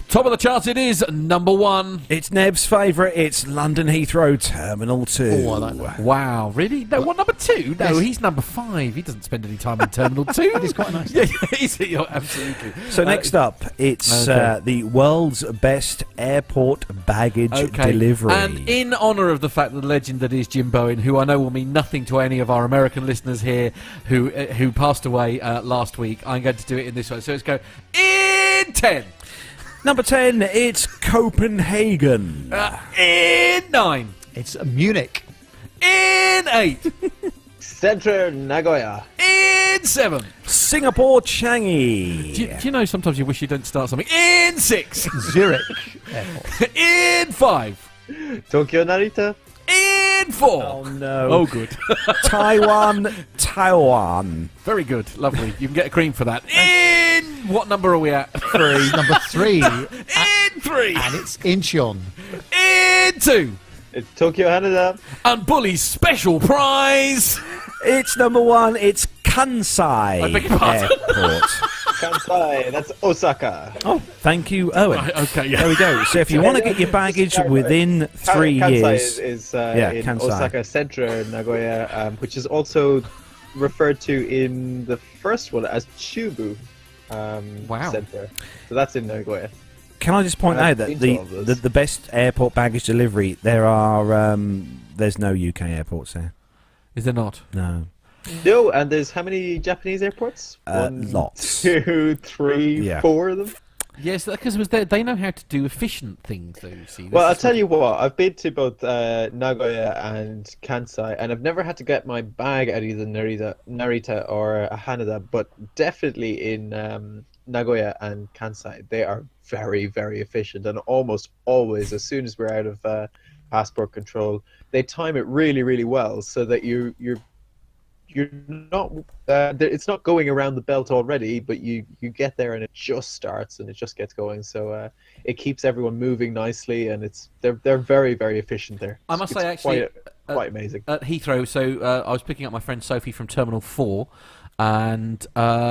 S4: Top of the charts, it is number 1.
S3: It's Neb's favourite. It's London Heathrow Terminal 2.
S5: Oh, I like that.
S4: Wow, really? No, what, number 2? No, he's number 5. He doesn't spend any time in Terminal 2.
S5: He's quite nice.
S4: Yeah, absolutely.
S3: So next up, it's the world's best airport baggage delivery.
S4: And in honour of the fact that the legend that is Jim Bowen, who I know will mean nothing to any of our American listeners here, who passed away last week, I'm going to do it in this way. So let's go in 10.
S3: Number 10, it's Copenhagen.
S4: In 9.
S5: It's Munich.
S4: In 8.
S2: Central Nagoya.
S4: In 7.
S3: Singapore Changi.
S4: Do you know sometimes you wish you didn't start something? In 6.
S5: Zurich Airport.
S4: In 5.
S2: Tokyo Narita.
S4: In 4.
S3: Oh no.
S4: Oh, good.
S3: Taiwan.
S4: Very good. Lovely. You can get a cream for that. In what number are we at?
S5: 3. Number 3.
S4: In 3.
S5: And it's Incheon.
S4: In 2.
S2: It's Tokyo Haneda.
S4: And Bully's special prize.
S3: It's number 1, it's Kansai
S4: I beg your pardon.
S3: Airport.
S2: Kansai. That's Osaka.
S3: Oh, thank you, Owen.
S4: Right, okay, yeah.
S3: There we go. So if you want to get your baggage within 3
S2: Kansai
S3: years...
S2: is in
S3: Kansai.
S2: Osaka Central Nagoya, which is also referred to in the first one as Chubu
S4: Wow.
S2: Center. So that's in Nagoya.
S3: Can I just point out that the best airport baggage delivery, there's no UK airports there.
S4: Is there not?
S3: No.
S2: No, and there's how many Japanese airports?
S3: Lots.
S2: 2, 3, 4 of them.
S4: Yes, because they know how to do efficient things, though, you see.
S2: Well, I'll tell you what, I've been to both Nagoya and Kansai, and I've never had to get my bag at either Narita or Haneda, but definitely in Nagoya and Kansai, they are very, very efficient, and almost always, as soon as we're out of passport control, they time it really, really well, so that you're not it's not going around the belt already, but you get there and it just starts and it just gets going, so it keeps everyone moving nicely, and they're very, very efficient there.
S4: I must say, actually,
S2: quite amazing
S4: at Heathrow. So I was picking up my friend Sophie from Terminal 4, and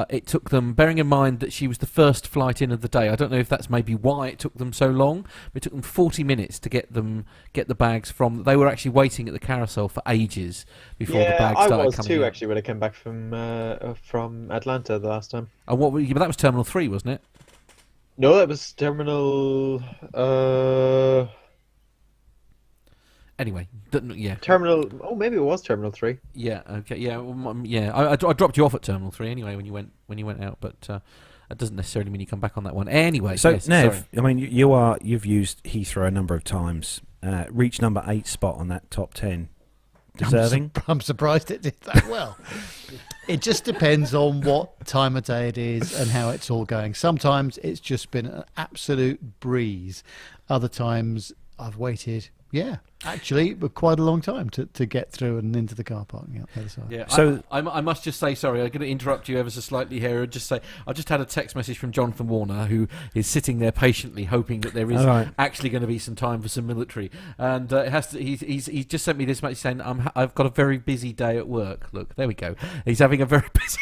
S4: it took them, bearing in mind that she was the first flight in of the day, I don't know if that's maybe why it took them so long, but it took them 40 minutes to get the bags from. They were actually waiting at the carousel for ages before the bags started coming.
S2: I was too, actually, when I came back from Atlanta the last time.
S4: And but that was Terminal 3, wasn't it?
S2: No, that was Terminal.
S4: Anyway, yeah.
S2: Terminal. Oh, maybe it was Terminal 3.
S4: Yeah. Okay. Yeah. Yeah. I dropped you off at Terminal 3 anyway when you went out, but that doesn't necessarily mean you come back on that one. Anyway.
S3: So
S4: yes,
S3: Nev,
S4: sorry.
S3: I mean, you've used Heathrow a number of times. Reached number 8 spot on that top 10. Deserving.
S5: I'm surprised it did that well. It just depends on what time of day it is and how it's all going. Sometimes it's just been an absolute breeze. Other times I've waited. Yeah, actually, but quite a long time to get through and into the car park. Yeah, the other side.
S4: Yeah,
S3: so
S4: I must just say, sorry, I'm going to interrupt you ever so slightly here. And just say, I just had a text message from Jonathan Warner, who is sitting there patiently hoping that there is actually going to be some time for some military. And it has to. He's just sent me this message saying, I've got a very busy day at work. Look, there we go. He's having a very busy.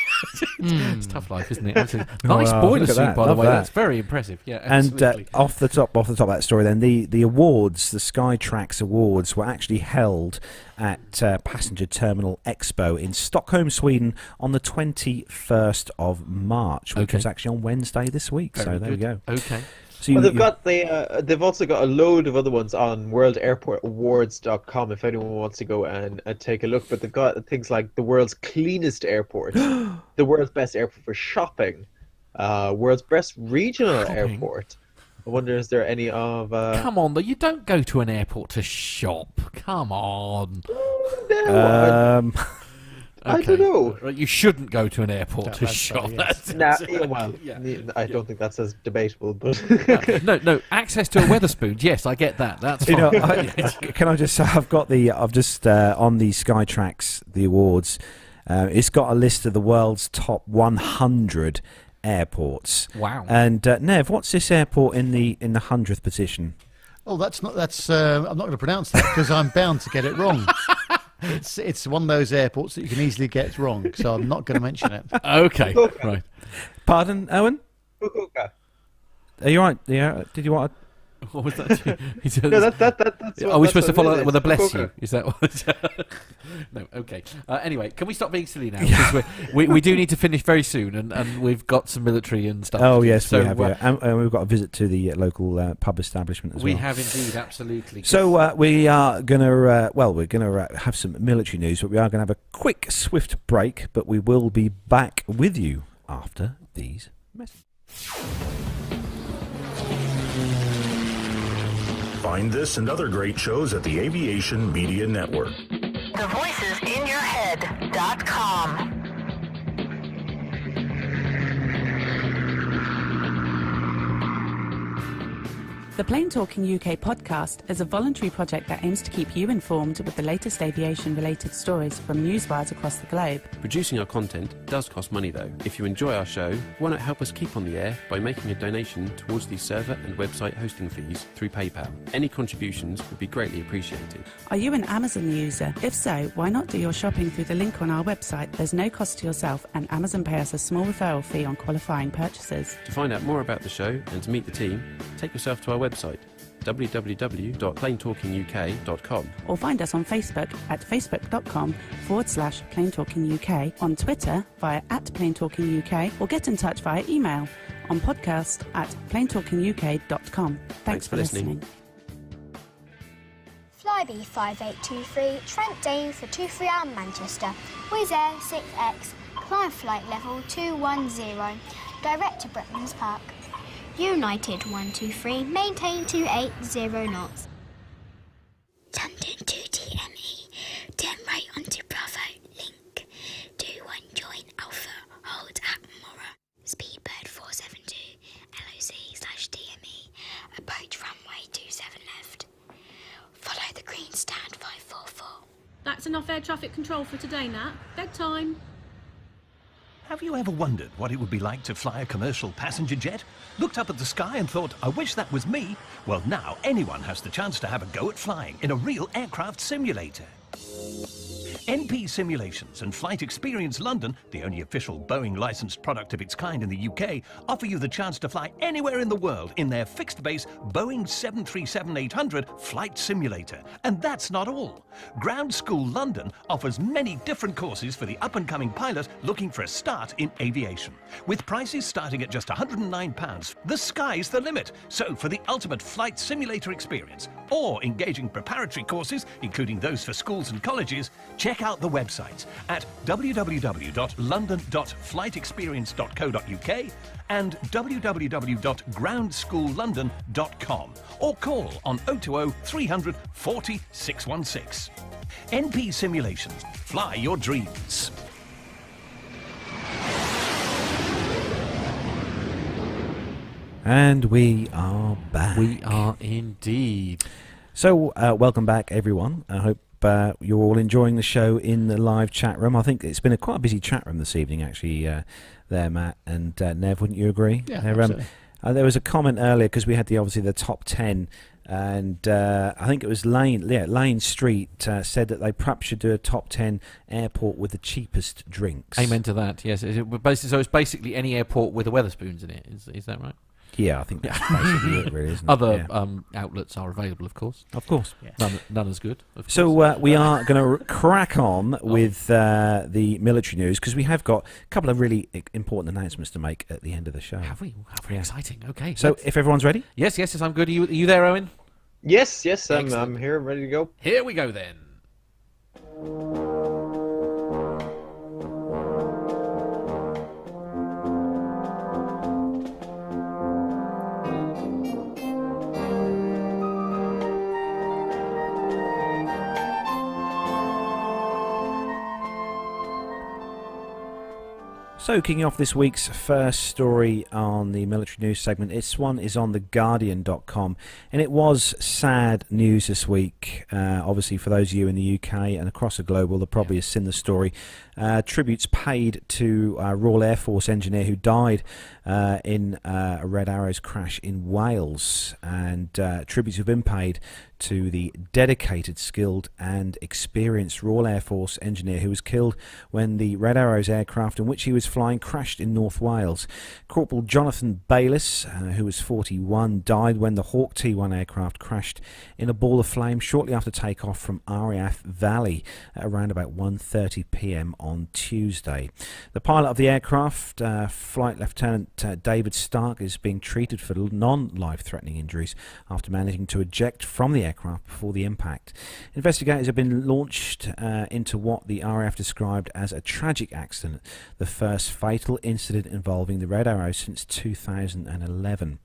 S4: It's tough life, isn't it? Nice boiler suit, by the way. That's very impressive. Yeah, absolutely.
S3: And off the top of that story, then the awards, the Skytrax Awards, were actually held at Passenger Terminal Expo in Stockholm, Sweden, on the 21st of March, which was actually on Wednesday this week. Very so there we go.
S4: Okay.
S3: So
S2: they've also got a load of other ones on worldairportawards.com if anyone wants to go and take a look. But they've got things like the world's cleanest airport, the world's best airport for shopping, world's best regional airport. I wonder, is there any of...
S4: Come on, though. You don't go to an airport to shop. Come on.
S2: No, I don't know.
S4: You shouldn't go to an airport to shop.
S2: I don't think that's as debatable. But
S3: no.
S4: Access to a Wetherspoons. Yes, I get that. That's fine.
S3: Can I just say, I've just on the Skytrax, the awards, it's got a list of the world's top 100 airports.
S4: Wow.
S3: And Nev, what's this airport in the 100th position?
S5: Oh, I'm not going to pronounce that because I'm bound to get it wrong. It's one of those airports that you can easily get wrong, so I'm not going to mention it.
S4: Okay, right.
S3: Pardon, Owen?
S2: Fukuoka.
S3: Are you right? Yeah. Did you want to...
S4: What was that?
S2: No, that's
S4: are we supposed to follow that with a bless you? Is that what? No, okay. Anyway, can we stop being silly now? Because we do need to finish very soon, and we've got some military and stuff.
S3: Oh yes, we have. And we've got a visit to the local pub establishment as well.
S4: We have indeed, absolutely.
S3: So we are going to have some military news, but we are going to have a quick, swift break. But we will be back with you after these messages.
S6: Find this and other great shows at the Aviation Media Network.
S7: TheVoicesInYourHead.com.
S8: The Plain Talking UK podcast is a voluntary project that aims to keep you informed with the latest aviation-related stories from newswires across the globe.
S1: Producing our content does cost money though. If you enjoy our show, why not help us keep on the air by making a donation towards the server and website hosting fees through PayPal? Any contributions would be greatly appreciated.
S8: Are you an Amazon user? If so, why not do your shopping through the link on our website? There's no cost to yourself and Amazon pay us a small referral fee on qualifying purchases.
S1: To find out more about the show and to meet the team, take yourself to our website www.plaintalkinguk.com
S8: or find us on Facebook at facebook.com/plaintalkinguk, on Twitter via @plaintalkinguk, or get in touch via email on podcast@plaintalkinguk.com. Thanks for listening.
S9: Flybe 5823, Trent Dane for 23-hour Manchester, Wizz Air 6X, climb flight level 210, direct to Bretlands Park. United 123, maintain 280 knots. London 2TME, turn right onto Bravo, link, 21 join Alpha, hold at Mora, Speedbird 472, LOC/DME, approach runway 27 left, follow the green stand 544.
S10: That's enough air traffic control for today, Nat. Bedtime.
S11: Have you ever wondered what it would be like to fly a commercial passenger jet? Looked up at the sky and thought, I wish that was me? Well, now anyone has the chance to have a go at flying in a real aircraft simulator. NP Simulations and Flight Experience London, the only official Boeing licensed product of its kind in the UK, offer you the chance to fly anywhere in the world in their fixed-base Boeing 737-800 flight simulator. And that's not all. Ground School London offers many different courses for the up-and-coming pilot looking for a start in aviation. With prices starting at just £109, the sky's the limit. So for the ultimate flight simulator experience, or engaging preparatory courses, including those for schools and colleges, check out the websites at www.london.flightexperience.co.uk and www.groundsschoollondon.com, or call on 020 300 40 616. NP Simulations. Fly your dreams.
S3: And we are back.
S4: We are indeed.
S3: So, welcome back, everyone. I hope you're all enjoying the show in the live chat room. I think it's been quite a busy chat room this evening, actually, there, Matt and Nev, wouldn't you agree?
S5: Yeah, absolutely.
S3: There was a comment earlier, because we had obviously the top 10, and I think it was Lane Street said that they perhaps should do a top 10 airport with the cheapest drinks.
S4: Amen to that, yes. So it's basically any airport with a Wetherspoons in it, is that right?
S3: Yeah, I think that's basically it, really, isn't it?
S4: Other outlets are available, of course.
S3: Of course.
S4: Yeah. None as good.
S3: So we are going to crack on with the military news, because we have got a couple of really important announcements to make at the end of the show.
S4: Have we? How very exciting. Okay.
S3: So if everyone's ready?
S4: Yes, I'm good. Are you there, Owen?
S2: Yes, I'm here, ready to go.
S4: Here we go then.
S3: So, kicking off this week's first story on the military news segment, this one is on theguardian.com, and it was sad news this week. Obviously, for those of you in the UK and across the globe, will probably have seen the story. Tributes paid to a Royal Air Force engineer who died in a Red Arrows crash in Wales, and tributes have been paid to the dedicated, skilled and experienced Royal Air Force engineer who was killed when the Red Arrows aircraft in which he was flying crashed in North Wales. Corporal Jonathan Bayliss, who was 41, died when the Hawk T1 aircraft crashed in a ball of flame shortly after takeoff from Ariath Valley at around about 1:30 p.m. on Tuesday. The pilot of the aircraft, Flight Lieutenant David Stark, is being treated for non-life-threatening injuries after managing to eject from the aircraft before the impact. Investigators have been launched into what the RAF described as a tragic accident, the first fatal incident involving the Red Arrow since 2011.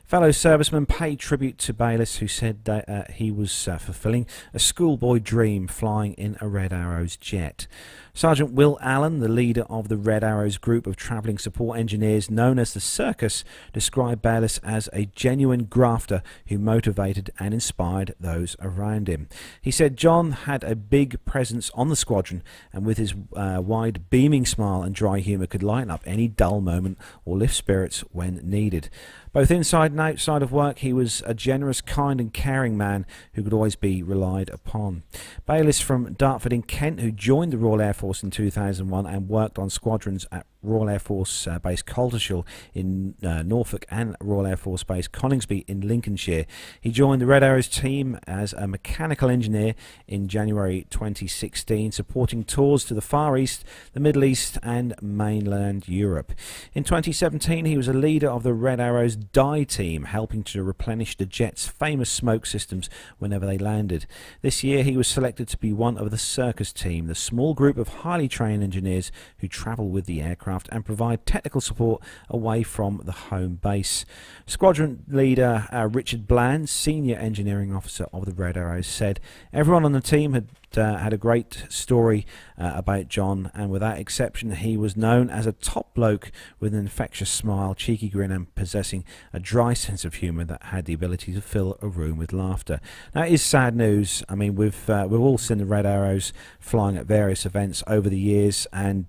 S3: Fellow servicemen paid tribute to Bayliss, who said that he was fulfilling a schoolboy dream flying in a Red Arrow's jet. Sergeant Will Allen, the leader of the Red Arrow's group of travelling support engineers known as the Circus, described Bayliss as a genuine grafter who motivated and inspired those around him. He said John had a big presence on the squadron, and with his wide beaming smile and dry humour could lighten up any dull moment or lift spirits when needed. Both inside and outside of work, he was a generous, kind and caring man who could always be relied upon. Bayliss from Dartford in Kent, who joined the Royal Air Force in 2001 and worked on squadrons at Royal Air Force Base Coltishall in Norfolk and Royal Air Force Base Coningsby in Lincolnshire. He joined the Red Arrows team as a mechanical engineer in January 2016, supporting tours to the Far East, the Middle East and mainland Europe. In 2017, he was a leader of the Red Arrows Dye team, helping to replenish the jet's famous smoke systems whenever they landed. This year, he was selected to be one of the Circus team, the small group of highly trained engineers who travel with the aircraft and provide technical support away from the home base. Squadron leader Richard Bland, senior engineering officer of the Red Arrows, said everyone on the team had a great story about John, and without exception he was known as a top bloke with an infectious smile, cheeky grin and possessing a dry sense of humour that had the ability to fill a room with laughter. Now, it is sad news. I mean, we've all seen the Red Arrows flying at various events over the years, and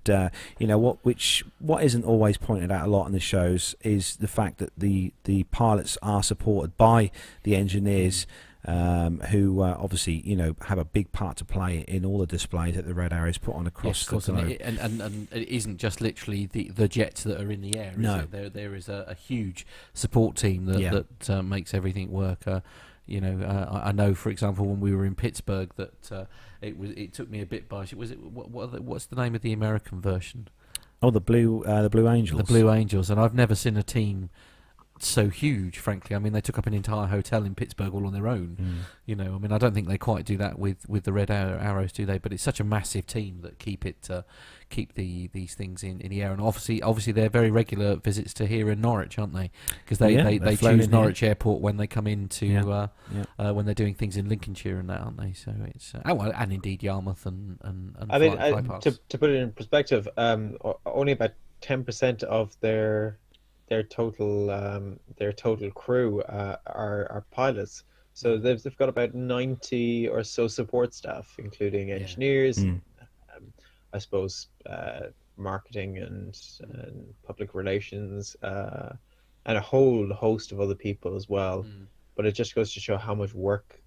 S3: what isn't always pointed out a lot in the shows is the fact that the pilots are supported by the engineers, who obviously have a big part to play in all the displays that the Red Arrows put on across the globe.
S4: And it isn't just literally the jets that are in the air.
S3: No,
S4: there is a huge support team that makes everything work. I know, for example, when we were in Pittsburgh, that it took me a bit by. What's the name of the American version?
S3: Oh, the Blue Angels.
S4: The Blue Angels, and I've never seen a team so huge, frankly. I mean, they took up an entire hotel in Pittsburgh all on their own. I mean, I don't think they quite do that with the Red Arrows, do they? But it's such a massive team that keep these things in the air. And obviously they're very regular visits to here in Norwich, aren't they? Because they choose Norwich Airport when they come into when they're doing things in Lincolnshire and that, aren't they? So it's and indeed Yarmouth and
S2: I mean, to put it in perspective, only about 10% of their total crew are pilots. So they've got about 90 or so support staff, including engineers, I suppose, marketing and public relations, and a whole host of other people as well. But it just goes to show how much work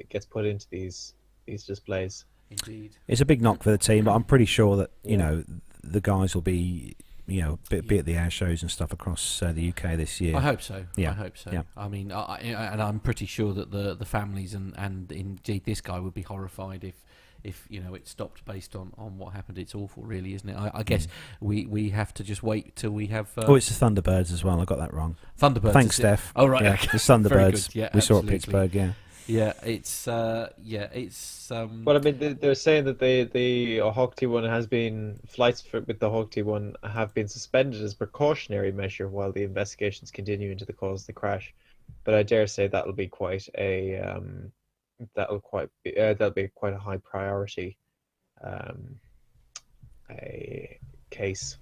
S2: gets put into these displays.
S4: Indeed,
S3: it's a big knock for the team, but I'm pretty sure that the guys will be be at the air shows and stuff across the UK this year.
S4: I hope so.
S3: Yeah.
S4: I hope so.
S3: Yeah.
S4: I mean, and I'm pretty sure that the families and indeed this guy would be horrified if it stopped based on what happened. It's awful, really, isn't it? I guess we have to just wait till we have.
S3: It's the Thunderbirds as well. I got that wrong.
S4: Thunderbirds.
S3: Thanks, Steph.
S4: Oh right,
S3: yeah,
S4: okay.
S3: The Thunderbirds.
S4: Yeah,
S3: we saw
S4: absolutely.
S3: at Pittsburgh. Yeah.
S4: Yeah, it's.
S2: Well, I mean, they're saying that the Hawk T1 has been flights with the Hawk T1 have been suspended as precautionary measure while the investigations continue into the cause of the crash. But I dare say that'll be quite a high priority a case.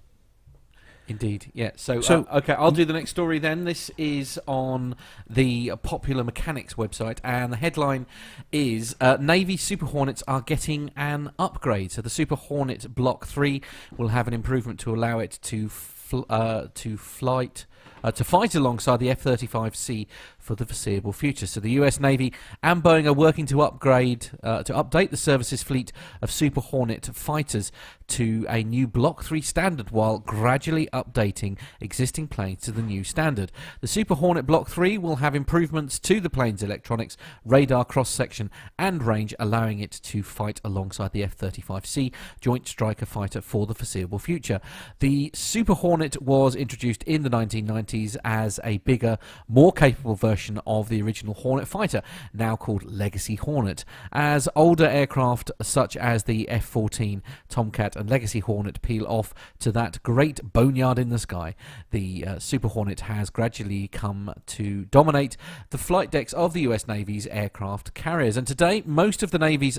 S4: Indeed, yeah. So okay, I'll do the next story then. This is on the Popular Mechanics website, and the headline is Navy Super Hornets are getting an upgrade. So the Super Hornet Block 3 will have an improvement to allow it to fight alongside the F-35C for the foreseeable future. So the US Navy and Boeing are working to update the service's fleet of Super Hornet fighters to a new Block 3 standard while gradually updating existing planes to the new standard. The Super Hornet Block 3 will have improvements to the plane's electronics, radar cross-section and range, allowing it to fight alongside the F-35C Joint Striker Fighter for the foreseeable future. The Super Hornet was introduced in the 1990s 1990s as a bigger, more capable version of the original Hornet fighter, now called Legacy Hornet. As older aircraft such as the F-14 Tomcat and Legacy Hornet peel off to that great boneyard in the sky, the Super Hornet has gradually come to dominate the flight decks of the US Navy's aircraft carriers. And today, most of the Navy's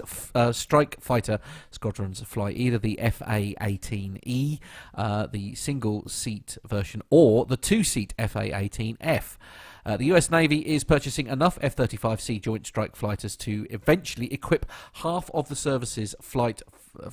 S4: strike fighter squadrons fly either the FA-18E, the single-seat version, or the two-seat FA-18F. The US Navy is purchasing enough F-35C Joint Strike Fighters to eventually equip half of the service's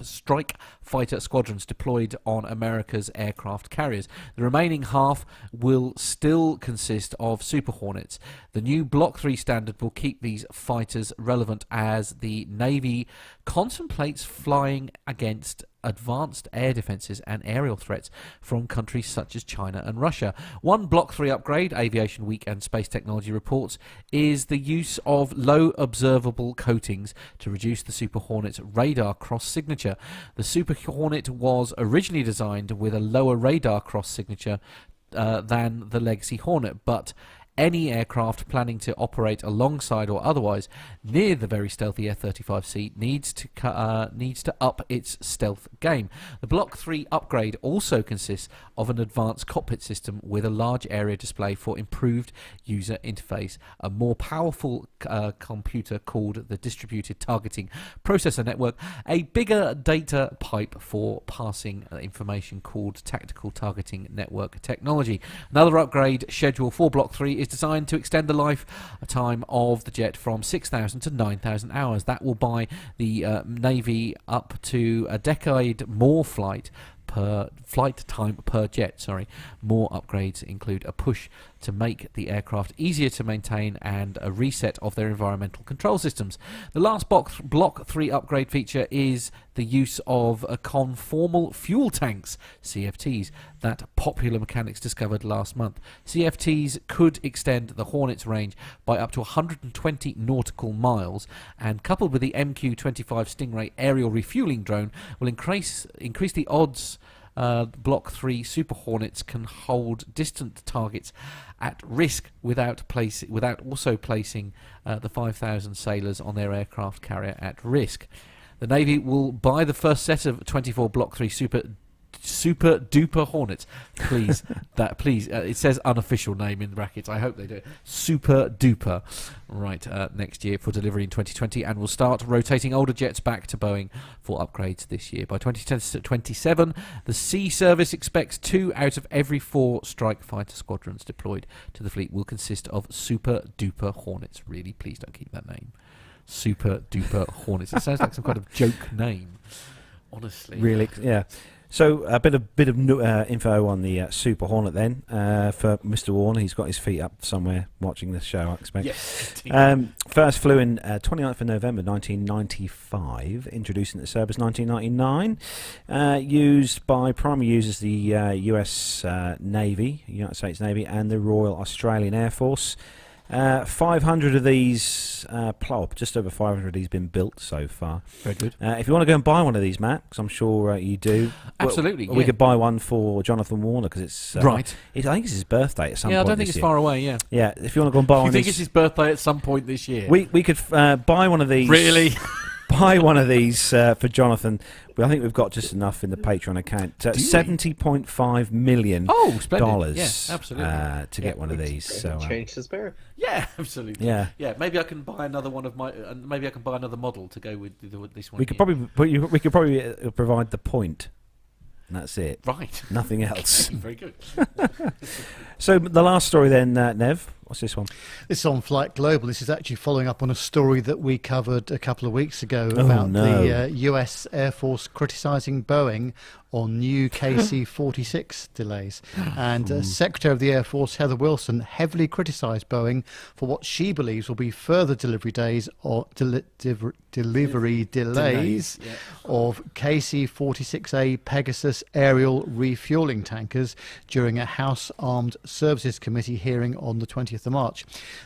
S4: strike fighter squadrons deployed on America's aircraft carriers. The remaining half will still consist of Super Hornets. The new Block 3 standard will keep these fighters relevant as the Navy contemplates flying against advanced air defences and aerial threats from countries such as China and Russia. One Block 3 upgrade, Aviation Week and Space Technology reports, is the use of low observable coatings to reduce the Super Hornet's radar cross signature. The Super Hornet was originally designed with a lower radar cross signature than the Legacy Hornet, but any aircraft planning to operate alongside or otherwise near the very stealthy F-35C needs to up its stealth game. The Block 3 upgrade also consists of an advanced cockpit system with a large area display for improved user interface, a more powerful computer called the Distributed Targeting Processor Network, a bigger data pipe for passing information called Tactical Targeting Network Technology. Another upgrade schedule for Block 3 is designed to extend the lifetime of the jet from 6,000 to 9,000 hours. That will buy the Navy up to a decade more flight time per jet. More upgrades include a push to make the aircraft easier to maintain and a reset of their environmental control systems. The last Block 3 upgrade feature is the use of conformal fuel tanks, CFTs, that Popular Mechanics discovered last month. CFTs could extend the Hornet's range by up to 120 nautical miles, and coupled with the MQ-25 Stingray aerial refueling drone will increase the odds Block 3 Super Hornets can hold distant targets at risk without also placing the 5,000 sailors on their aircraft carrier at risk. The Navy will buy the first set of 24 Block 3 Super Duper Hornets. Please, it says unofficial name in brackets. I hope they do. Super Duper. Right, next year for delivery in 2020, and will start rotating older jets back to Boeing for upgrades this year. By 2027, the Sea Service expects 2 out of every 4 strike fighter squadrons deployed to the fleet will consist of Super Duper Hornets. Really, please don't keep that name. Super Duper Hornets. It sounds like some kind of joke name. Honestly.
S3: Really, yeah. So a bit of info on the Super Hornet then for Mr. Warner. He's got his feet up somewhere watching this show, I expect.
S4: Yes.
S3: First flew in 29th of November 1995, introduced into service 1999. Used by primary users the US Navy, United States Navy, and the Royal Australian Air Force. 500 of these, just over 500 of these been built so far.
S4: Very good.
S3: If you want to go and buy one of these, Matt, because I'm sure you do.
S4: Absolutely.
S3: We could buy one for Jonathan Warner because it's
S4: right.
S3: I think it's his birthday at some point.
S4: Yeah, I don't think it's far away. Yeah.
S3: Yeah. If you want to go and buy one,
S4: you think it's his birthday at some point this year?
S3: We could buy one of these.
S4: Really?
S3: Buy one of these for Jonathan. I think we've got just enough in the Patreon account. $70.5 million.
S4: Oh, splendid. Yeah, absolutely.
S3: To get one of these. So
S2: change the spirit.
S4: Yeah, absolutely.
S3: Yeah.
S4: Maybe I can buy another one of my. Maybe I can buy another model to go with this one.
S3: We could probably provide the point. And that's it.
S4: Right.
S3: Nothing else.
S4: Very good.
S3: So the last story then, Nev. What's this one?
S5: This is on Flight Global. This is actually following up on a story that we covered a couple of weeks ago about the US Air Force criticising Boeing on new KC-46 delays. And Secretary of the Air Force Heather Wilson heavily criticised Boeing for what she believes will be further delivery days or delivery delays of KC-46A Pegasus aerial refueling tankers during a House Armed Services Committee hearing on the 20th 20th of March.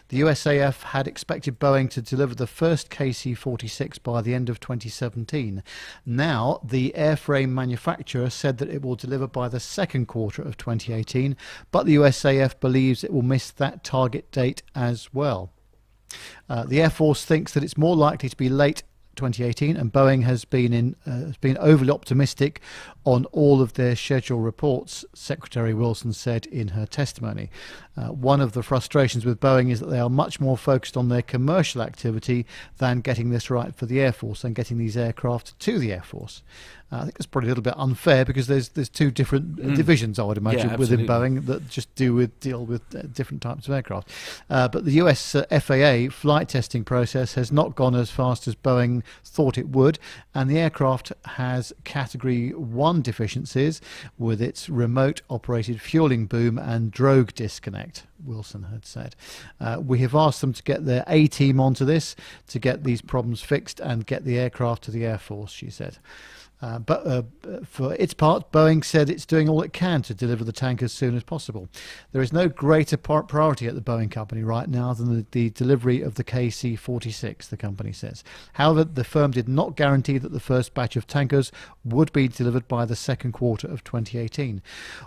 S5: The USAF had expected Boeing to deliver the first KC-46 by the end of 2017. Now, the airframe manufacturer said that it will deliver by the second quarter of 2018, but the USAF believes it will miss that target date as well. The Air Force thinks that it's more likely to be late 2018, and Boeing has been overly optimistic on all of their schedule reports, Secretary Wilson said in her testimony. One of the frustrations with Boeing is that they are much more focused on their commercial activity than getting this right for the Air Force and getting these aircraft to the Air Force. I think it's probably a little bit unfair because there's two different divisions, I would imagine, within Boeing that just deal with different types of aircraft. But the US FAA flight testing process has not gone as fast as Boeing thought it would, and the aircraft has Category 1 deficiencies with its remote operated fueling boom and drogue disconnect, Wilson had said. We have asked them to get their A-team onto this to get these problems fixed and get the aircraft to the Air Force, she said. But for its part, Boeing said it's doing all it can to deliver the tank as soon as possible. There is no greater priority at the Boeing company right now than the delivery of the KC-46, the company says. However, the firm did not guarantee that the first batch of tankers would be delivered by the second quarter of 2018.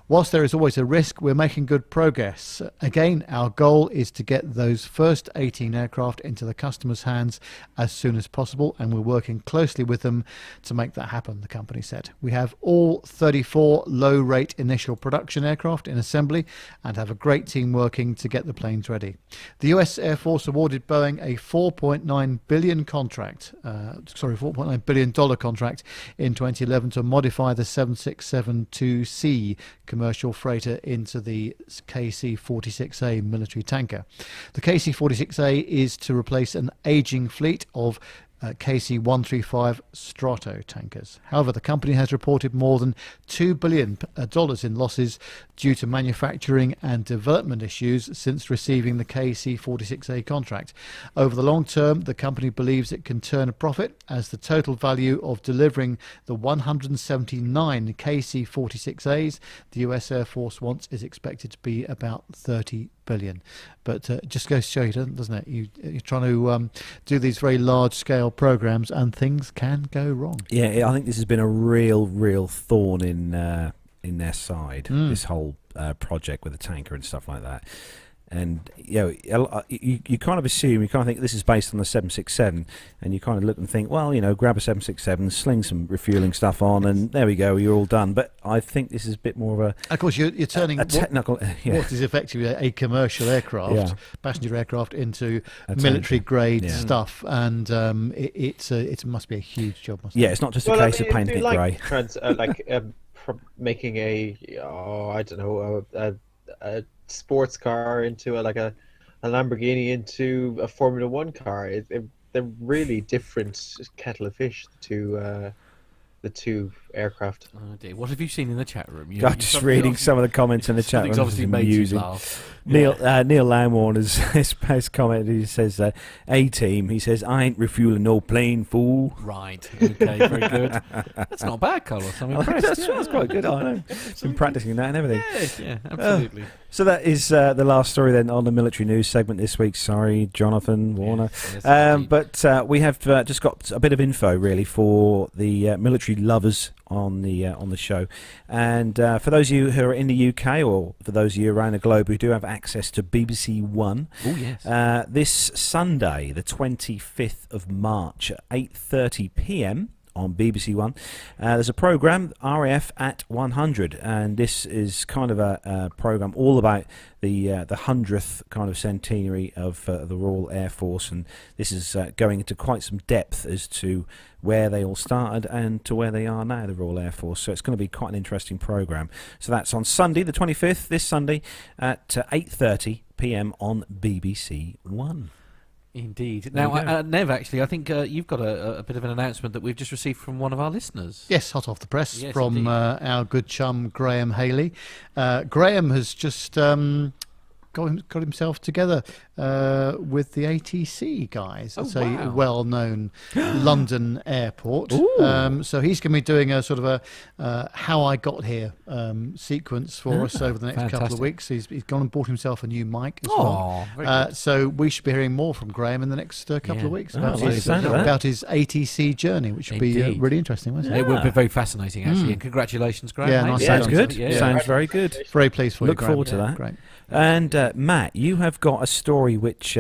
S5: Whilst there is always a risk, we're making good progress. Again, our goal is to get those first 18 aircraft into the customer's hands as soon as possible, and we're working closely with them to make that happen, the company said. We have all 34 low-rate initial production aircraft in assembly and have a great team working to get the planes ready. The US Air Force awarded Boeing a $4.9 billion contract in 2011 to modify the 767-2C commercial freighter into the KC-46A military tanker. The KC-46A is to replace an aging fleet of KC-135 Strato tankers. However, the company has reported more than $2 billion in losses due to manufacturing and development issues since receiving the KC-46A contract. Over the long term, the company believes it can turn a profit, as the total value of delivering the 179 KC-46As the US Air Force wants is expected to be about $30 billion. But it just goes to show you, doesn't it? You're trying to do these very large-scale programs, and things can go wrong.
S3: Yeah, I think this has been a real thorn in their side. This whole project with the tanker and stuff like that. And you kind of assume, you kind of think this is based on the 767, and you kind of look and think, well, grab a 767, sling some refueling stuff on, and there we go, you're all done. But I think this is a bit more of a...
S5: Of course, you're turning
S3: a technical...
S5: what is effectively a commercial aircraft, passenger aircraft, into military-grade stuff, and it must be a huge job.
S3: It's not just a case of painting it grey.
S2: Making a sports car into a Lamborghini into a Formula One car. They're really different kettle of fish to the two aircraft.
S4: Oh dear, what have you seen in the chat room?
S3: I'm just reading some of the comments in the chat room.
S4: Obviously made you laugh.
S3: Neil Lamborn has commented. He says, A-team, he says, I ain't refueling no plane, fool.
S4: Right, okay, very good. That's not bad, Carlos. I'm impressed.
S3: That's quite good, I know. Been practicing that and everything.
S4: Yeah, absolutely.
S3: So that is the last story then on the military news segment this week. Sorry, Jonathan Warner. Yes, but we have just got a bit of info really for the military lovers on the show, and for those of you who are in the UK, or for those of you around the globe who do have access to BBC One, this Sunday, the 25th of March at 8:30 p.m. on BBC One, there's a programme, RAF at 100, and this is kind of a programme all about the 100th kind of centenary of the Royal Air Force, and this is going into quite some depth as to where they all started and to where they are now, the Royal Air Force. So it's going to be quite an interesting programme. So that's on Sunday, the 25th, this Sunday at 8:30 p.m. on BBC One.
S4: Indeed. Now, Nev, actually, I think you've got a bit of an announcement that we've just received from one of our listeners.
S5: Yes, hot off the press, from our good chum, Graham Haley. Graham has just got himself together with the ATC guys.
S4: Oh,
S5: It's
S4: wow.
S5: a well-known London airport. So he's going to be doing a sort of a how I got here sequence for us over the next couple of
S4: fantastic.
S5: weeks. He's gone and bought himself a new mic as
S4: Oh,
S5: well.
S4: very good.
S5: So we should be hearing more from Graham in the next couple of weeks about,
S3: like the sound of that.
S5: about his ATC journey, which would be
S4: Indeed.
S5: really interesting, won't it?
S4: It would be very fascinating, actually. And congratulations, Graham.
S5: Yeah,
S4: mate.
S5: nice.
S3: Sounds
S5: Yeah,
S3: good.
S4: Yeah.
S3: Sounds very good.
S5: Very pleased for you,
S3: Look
S5: Graham.
S3: forward to that.
S5: Great.
S3: And Matt, you have got a story which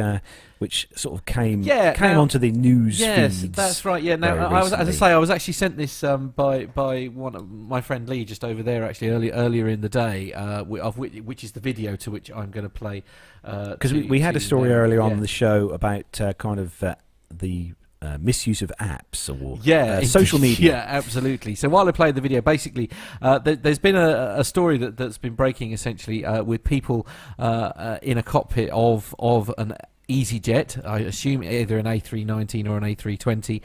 S3: sort of came
S4: now-
S3: onto the news
S4: Yes,
S3: feeds.
S4: that's right. Yeah, now
S3: very
S4: I was, as I
S3: recently.
S4: say, I was actually sent this by one of my friend Lee just over there actually earlier in the day, which is the video to which I'm going to play.
S3: Because we had a story earlier on
S4: yeah.
S3: the show about kind of the misuse of apps or social
S4: indeed.
S3: media.
S4: Yeah, absolutely. So while I played the video, basically, there's been a story that's been breaking essentially with people in a cockpit of an EasyJet, I assume either an A319 or an A320,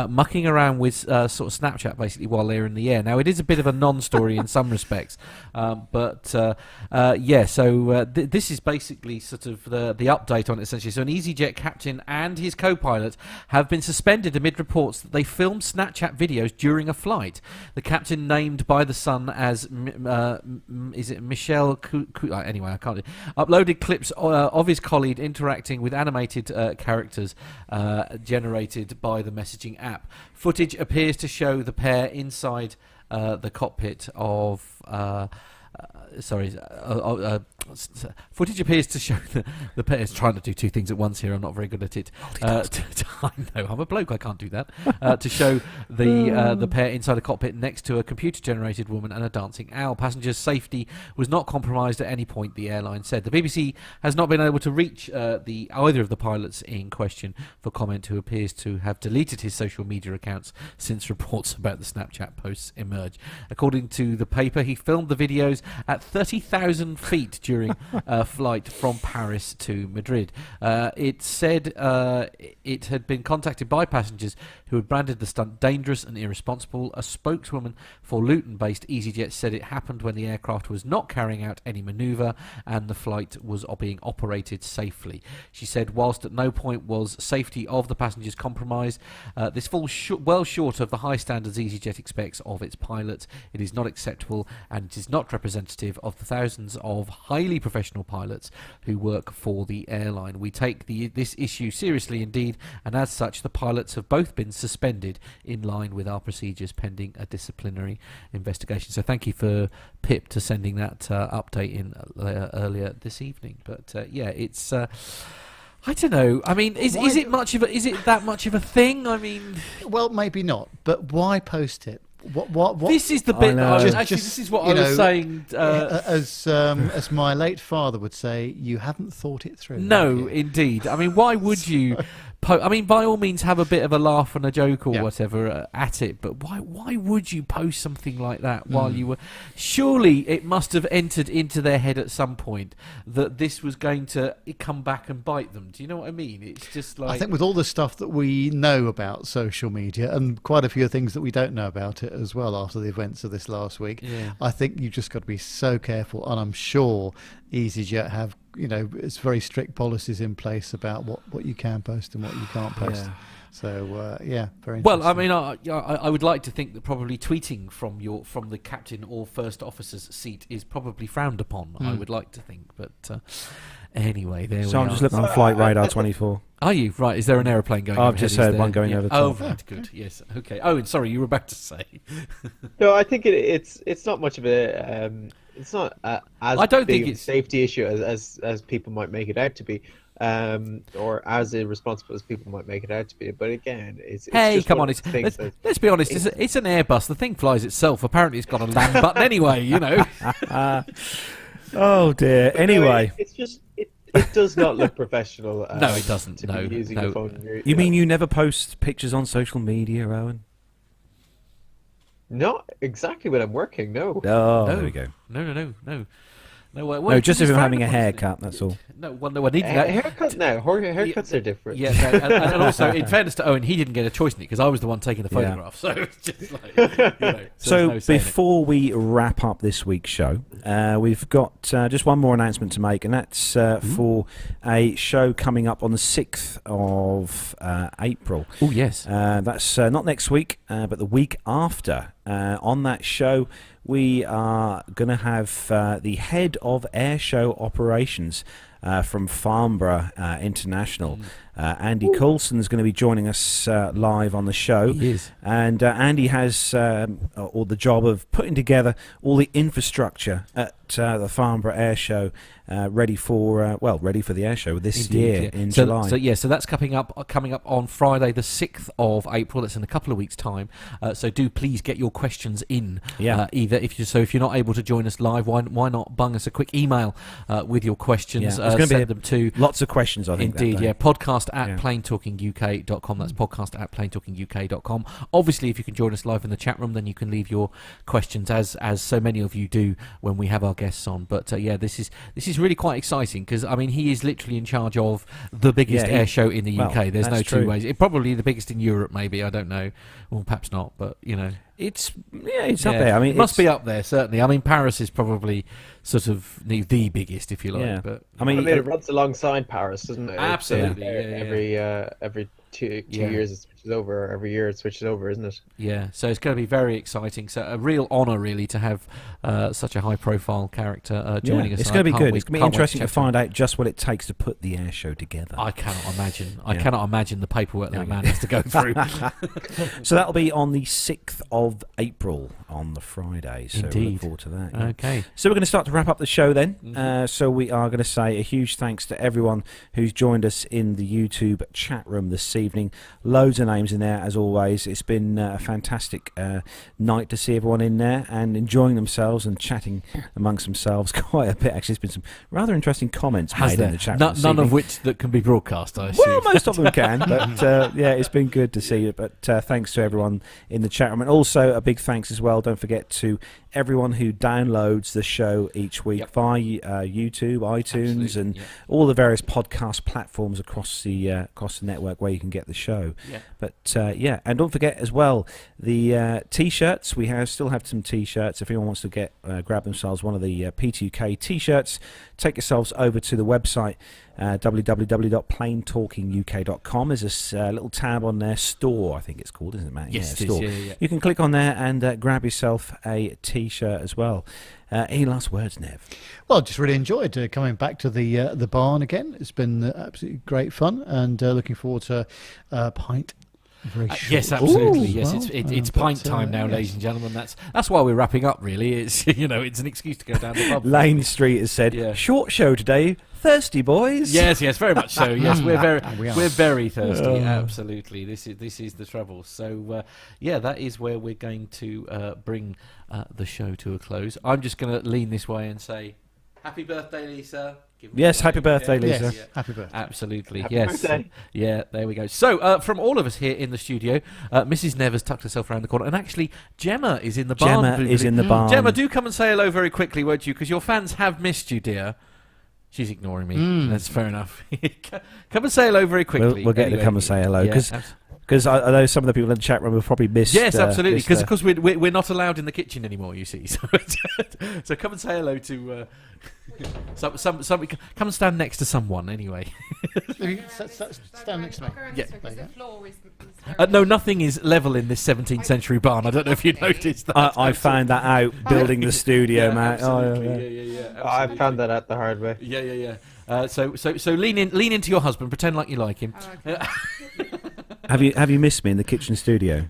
S4: mucking around with sort of Snapchat basically while they're in the air. Now, it is a bit of a non-story in some respects, but this is basically sort of the update on it essentially. So an EasyJet captain and his co-pilot have been suspended amid reports that they filmed Snapchat videos during a flight. The captain, named by The Sun as is it Michelle anyway, I can't uploaded clips of his colleague interacting with animated characters generated by the messaging app. Footage appears to show the pair inside the cockpit of footage appears to show the pair is trying to do two things at once here. I'm not very good at it. I know, I'm a bloke, I can't do that. To show the pair inside a cockpit next to a computer-generated woman and a dancing owl. Passengers' safety was not compromised at any point, the airline said. The BBC has not been able to reach either of the pilots in question for comment, who appears to have deleted his social media accounts since reports about the Snapchat posts emerged. According to the paper, he filmed the videos at 30,000 feet during a flight from Paris to Madrid. It said it had been contacted by passengers who had branded the stunt dangerous and irresponsible. A spokeswoman for Luton-based EasyJet said it happened when the aircraft was not carrying out any manoeuvre and the flight was being operated safely. She said, whilst at no point was safety of the passengers compromised, this falls well short of the high standards EasyJet expects of its pilots. It is not acceptable and it is not representative of the thousands of highly professional pilots who work for the airline. We take this issue seriously indeed, and as such the pilots have both been suspended in line with our procedures pending a disciplinary investigation. So thank you for Pip to sending that update in earlier this evening. But it's I don't know. I mean, is it that much of a thing? I mean,
S5: well, maybe not. But why post it? What?
S4: This is the bit.
S5: Just,
S4: this is what I was saying.
S5: As my late father would say, you haven't thought it through.
S4: No, indeed. I mean, why would you? I mean, by all means, have a bit of a laugh and a joke or whatever at it. But why would you post something like that while you were? Surely it must have entered into their head at some point that this was going to come back and bite them. Do you know what I mean? It's just like,
S5: I think with all the stuff that we know about social media and quite a few things that we don't know about it as well after the events of this last week, I think you've just got to be so careful. And I'm sure EasyJet have, it's very strict policies in place about what you can post and what you can't post. Yeah. So very interesting.
S4: Well, I mean, I would like to think that probably tweeting from the captain or first officer's seat is probably frowned upon. I would like to think, but anyway, there we are.
S3: So I'm just looking on Flight Radar 24.
S4: Are you right? Is there an airplane going?
S3: I've just heard one going over.
S4: Oh, right, good. Yes, okay. Oh, and sorry, you were about to say.
S2: No, I think it's not much of a it's not as
S4: I don't
S2: big
S4: think
S2: of a safety issue as people might make it out to be, or as irresponsible as people might make it out to be. But again, it's just
S4: come on!
S2: let's
S4: be honest. It's an Airbus. The thing flies itself. Apparently, it's got a land button anyway.
S3: Oh dear. Anyway,
S2: it's just it does not look professional.
S4: No, it doesn't.
S2: To be using the phone.
S3: You mean you never post pictures on social media, Owen?
S2: Not exactly when I'm working. No.
S3: Oh, there we go.
S4: No.
S3: No, just if I'm having a haircut, that's all.
S4: No, I need that.
S2: Haircut now. Haircuts are different.
S4: Yeah, and also, in fairness to Owen, he didn't get a choice in it because I was the one taking the photograph. So it's just like,
S3: So before we wrap up this week's show, we've got just one more announcement to make, and that's for a show coming up on the 6th of April.
S4: Oh, yes.
S3: That's not next week, but the week after. On that show, we are going to have the head of air show operations from Farnborough International. Andy Coulson is going to be joining us live on the show.
S4: He is.
S3: And Andy has all the job of putting together all the infrastructure at the Farnborough Air Show, ready for the air show this year in July.
S4: So that's coming up on Friday, the 6th of April. It's in a couple of weeks' time. So do please get your questions in. Either if you're not able to join us live, why not bung us a quick email with your questions?
S3: There's going to be
S4: them to
S3: lots of questions. I think.
S4: Indeed, podcast@planetalkinguk.com. That's podcast@planetalkinguk.com. Obviously, if you can join us live in the chat room, then you can leave your questions as so many of you do when we have our guests on. But this is really quite exciting because I mean he is literally in charge of the biggest air show in the UK. There's no two ways. It's probably the biggest in Europe, maybe. I don't know. Well, perhaps not, but
S3: it's up there. I mean,
S4: it must be up there certainly. I mean, Paris is probably sort of the biggest, if you like.
S3: Yeah.
S4: But
S2: I mean, it runs alongside Paris, doesn't it?
S4: Absolutely.
S2: Every 2 years it switches over. Or every year it switches over, isn't it?
S4: Yeah. So it's going to be very exciting. So a real honour, really, to have such a high-profile character joining us.
S3: It's going to be good. It's going to be interesting to find out just what it takes to put the air show together.
S4: I cannot imagine. I cannot imagine the paperwork that man has to go through.
S3: So that'll be on the 6th of April on the Friday. So we look forward to that. Yeah.
S4: Okay.
S3: So we're going to start to wrap up the show then. So we are going to say a huge thanks to everyone who's joined us in the YouTube chat room this evening. Loads of names in there as always. It's been a fantastic night to see everyone in there and enjoying themselves and chatting amongst themselves quite a bit. Actually, there's been some rather interesting comments made in the chat room.
S4: None of which that can be broadcast, I assume.
S3: Well, most of them can, but it's been good to see you. But thanks to everyone in the chat room, and also a big thanks as well. Don't forget to everyone who downloads the show each week via YouTube, iTunes, and all the various podcast platforms across the network where you can get the show. But and don't forget as well the t-shirts. We still have some t-shirts. If anyone wants to grab themselves one of the P2K t-shirts, take yourselves over to the website www.planetalkinguk.com. There's a little tab on there, store, I think it's called, isn't it, Matt?
S4: Yes,
S3: store. You can click on there and grab yourself a t-shirt as well. Any last words, Nev?
S5: Well, just really enjoyed coming back to the barn again. It's been absolutely great fun, and looking forward to pint.
S4: Yes, absolutely.
S5: Ooh,
S4: yes, it's pint time now, ladies and gentlemen. That's why we're wrapping up. Really, it's it's an excuse to go down the pub.
S3: Lane Street has said, "Short show today, thirsty boys."
S4: Yes, very much so. Yes, we're very thirsty. Absolutely, this is the trouble. So that is where we're going to bring the show to a close. I'm just going to lean this way and say, "Happy birthday, Lisa."
S3: Yes, happy birthday, Lisa.
S5: Yes, happy birthday.
S4: Absolutely,
S2: happy
S4: yes.
S2: Birthday.
S4: Yeah, there we go. So, from all of us here in the studio, Mrs. Nev has tucked herself around the corner, and actually, Gemma is in the barn. Gemma, do come and say hello very quickly, won't you? Because your fans have missed you, dear. She's ignoring me. That's fair enough. Come and say hello very quickly.
S3: We'll get her to come and say hello, because I know some of the people in the chat room have probably missed.
S4: Yes, absolutely. Because we're not allowed in the kitchen anymore. You see, so come and say hello to some. Come and stand next to someone anyway.
S5: Stand next to me.
S4: Yeah. No, nothing is level in this 17th century barn. I don't know if you noticed that.
S3: I found that out building the studio, Matt.
S4: Absolutely.
S2: I found that out the hard way.
S4: Yeah. So lean into your husband. Pretend like you like him.
S7: Okay.
S3: Have you missed me in the kitchen studio?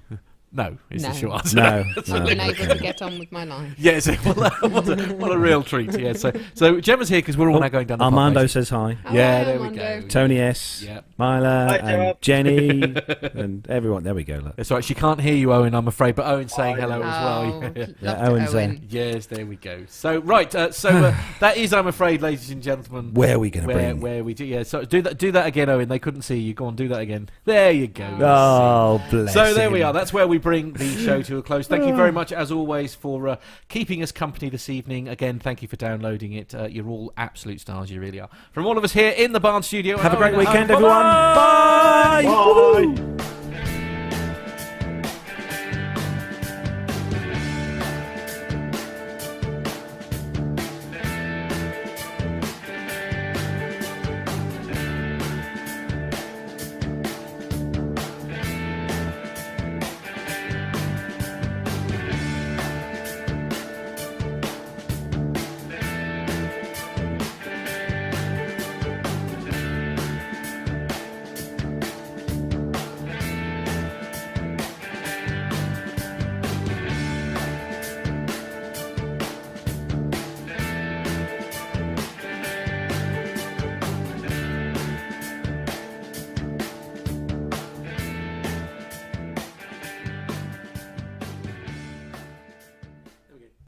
S4: No, it's a short answer.
S3: No.
S7: I've been able to get on with my life.
S4: Yes, what a real treat. Yeah, so Gemma's here because we're all now going down the
S3: Armando
S4: pub,
S3: says hi.
S7: Oh,
S4: yeah,
S7: hi,
S4: there
S7: Armando.
S4: we go.
S3: Tony S.
S4: Yeah.
S3: Myla
S2: Hi,
S3: and Jenny and everyone. There we go. Look.
S4: That's right. She can't hear you, Owen, I'm afraid, but Owen's saying hello as well.
S3: Owen's
S7: Owen.
S4: Yes, there we go. So that is, I'm afraid, ladies and gentlemen,
S3: where are we going to bring?
S4: Where we do? Yeah. So do that again, Owen. They couldn't see you. Go on, do that again. There you go.
S3: Oh, bless.
S4: So there we are. That's where we bring bring the show to a close. Thank you very much, as always, for keeping us company this evening. Again, thank you for downloading it. You're all absolute stars, you really are. From all of us here in the Barn Studio.
S3: Have a great weekend, everyone.
S4: Bye.
S3: Bye.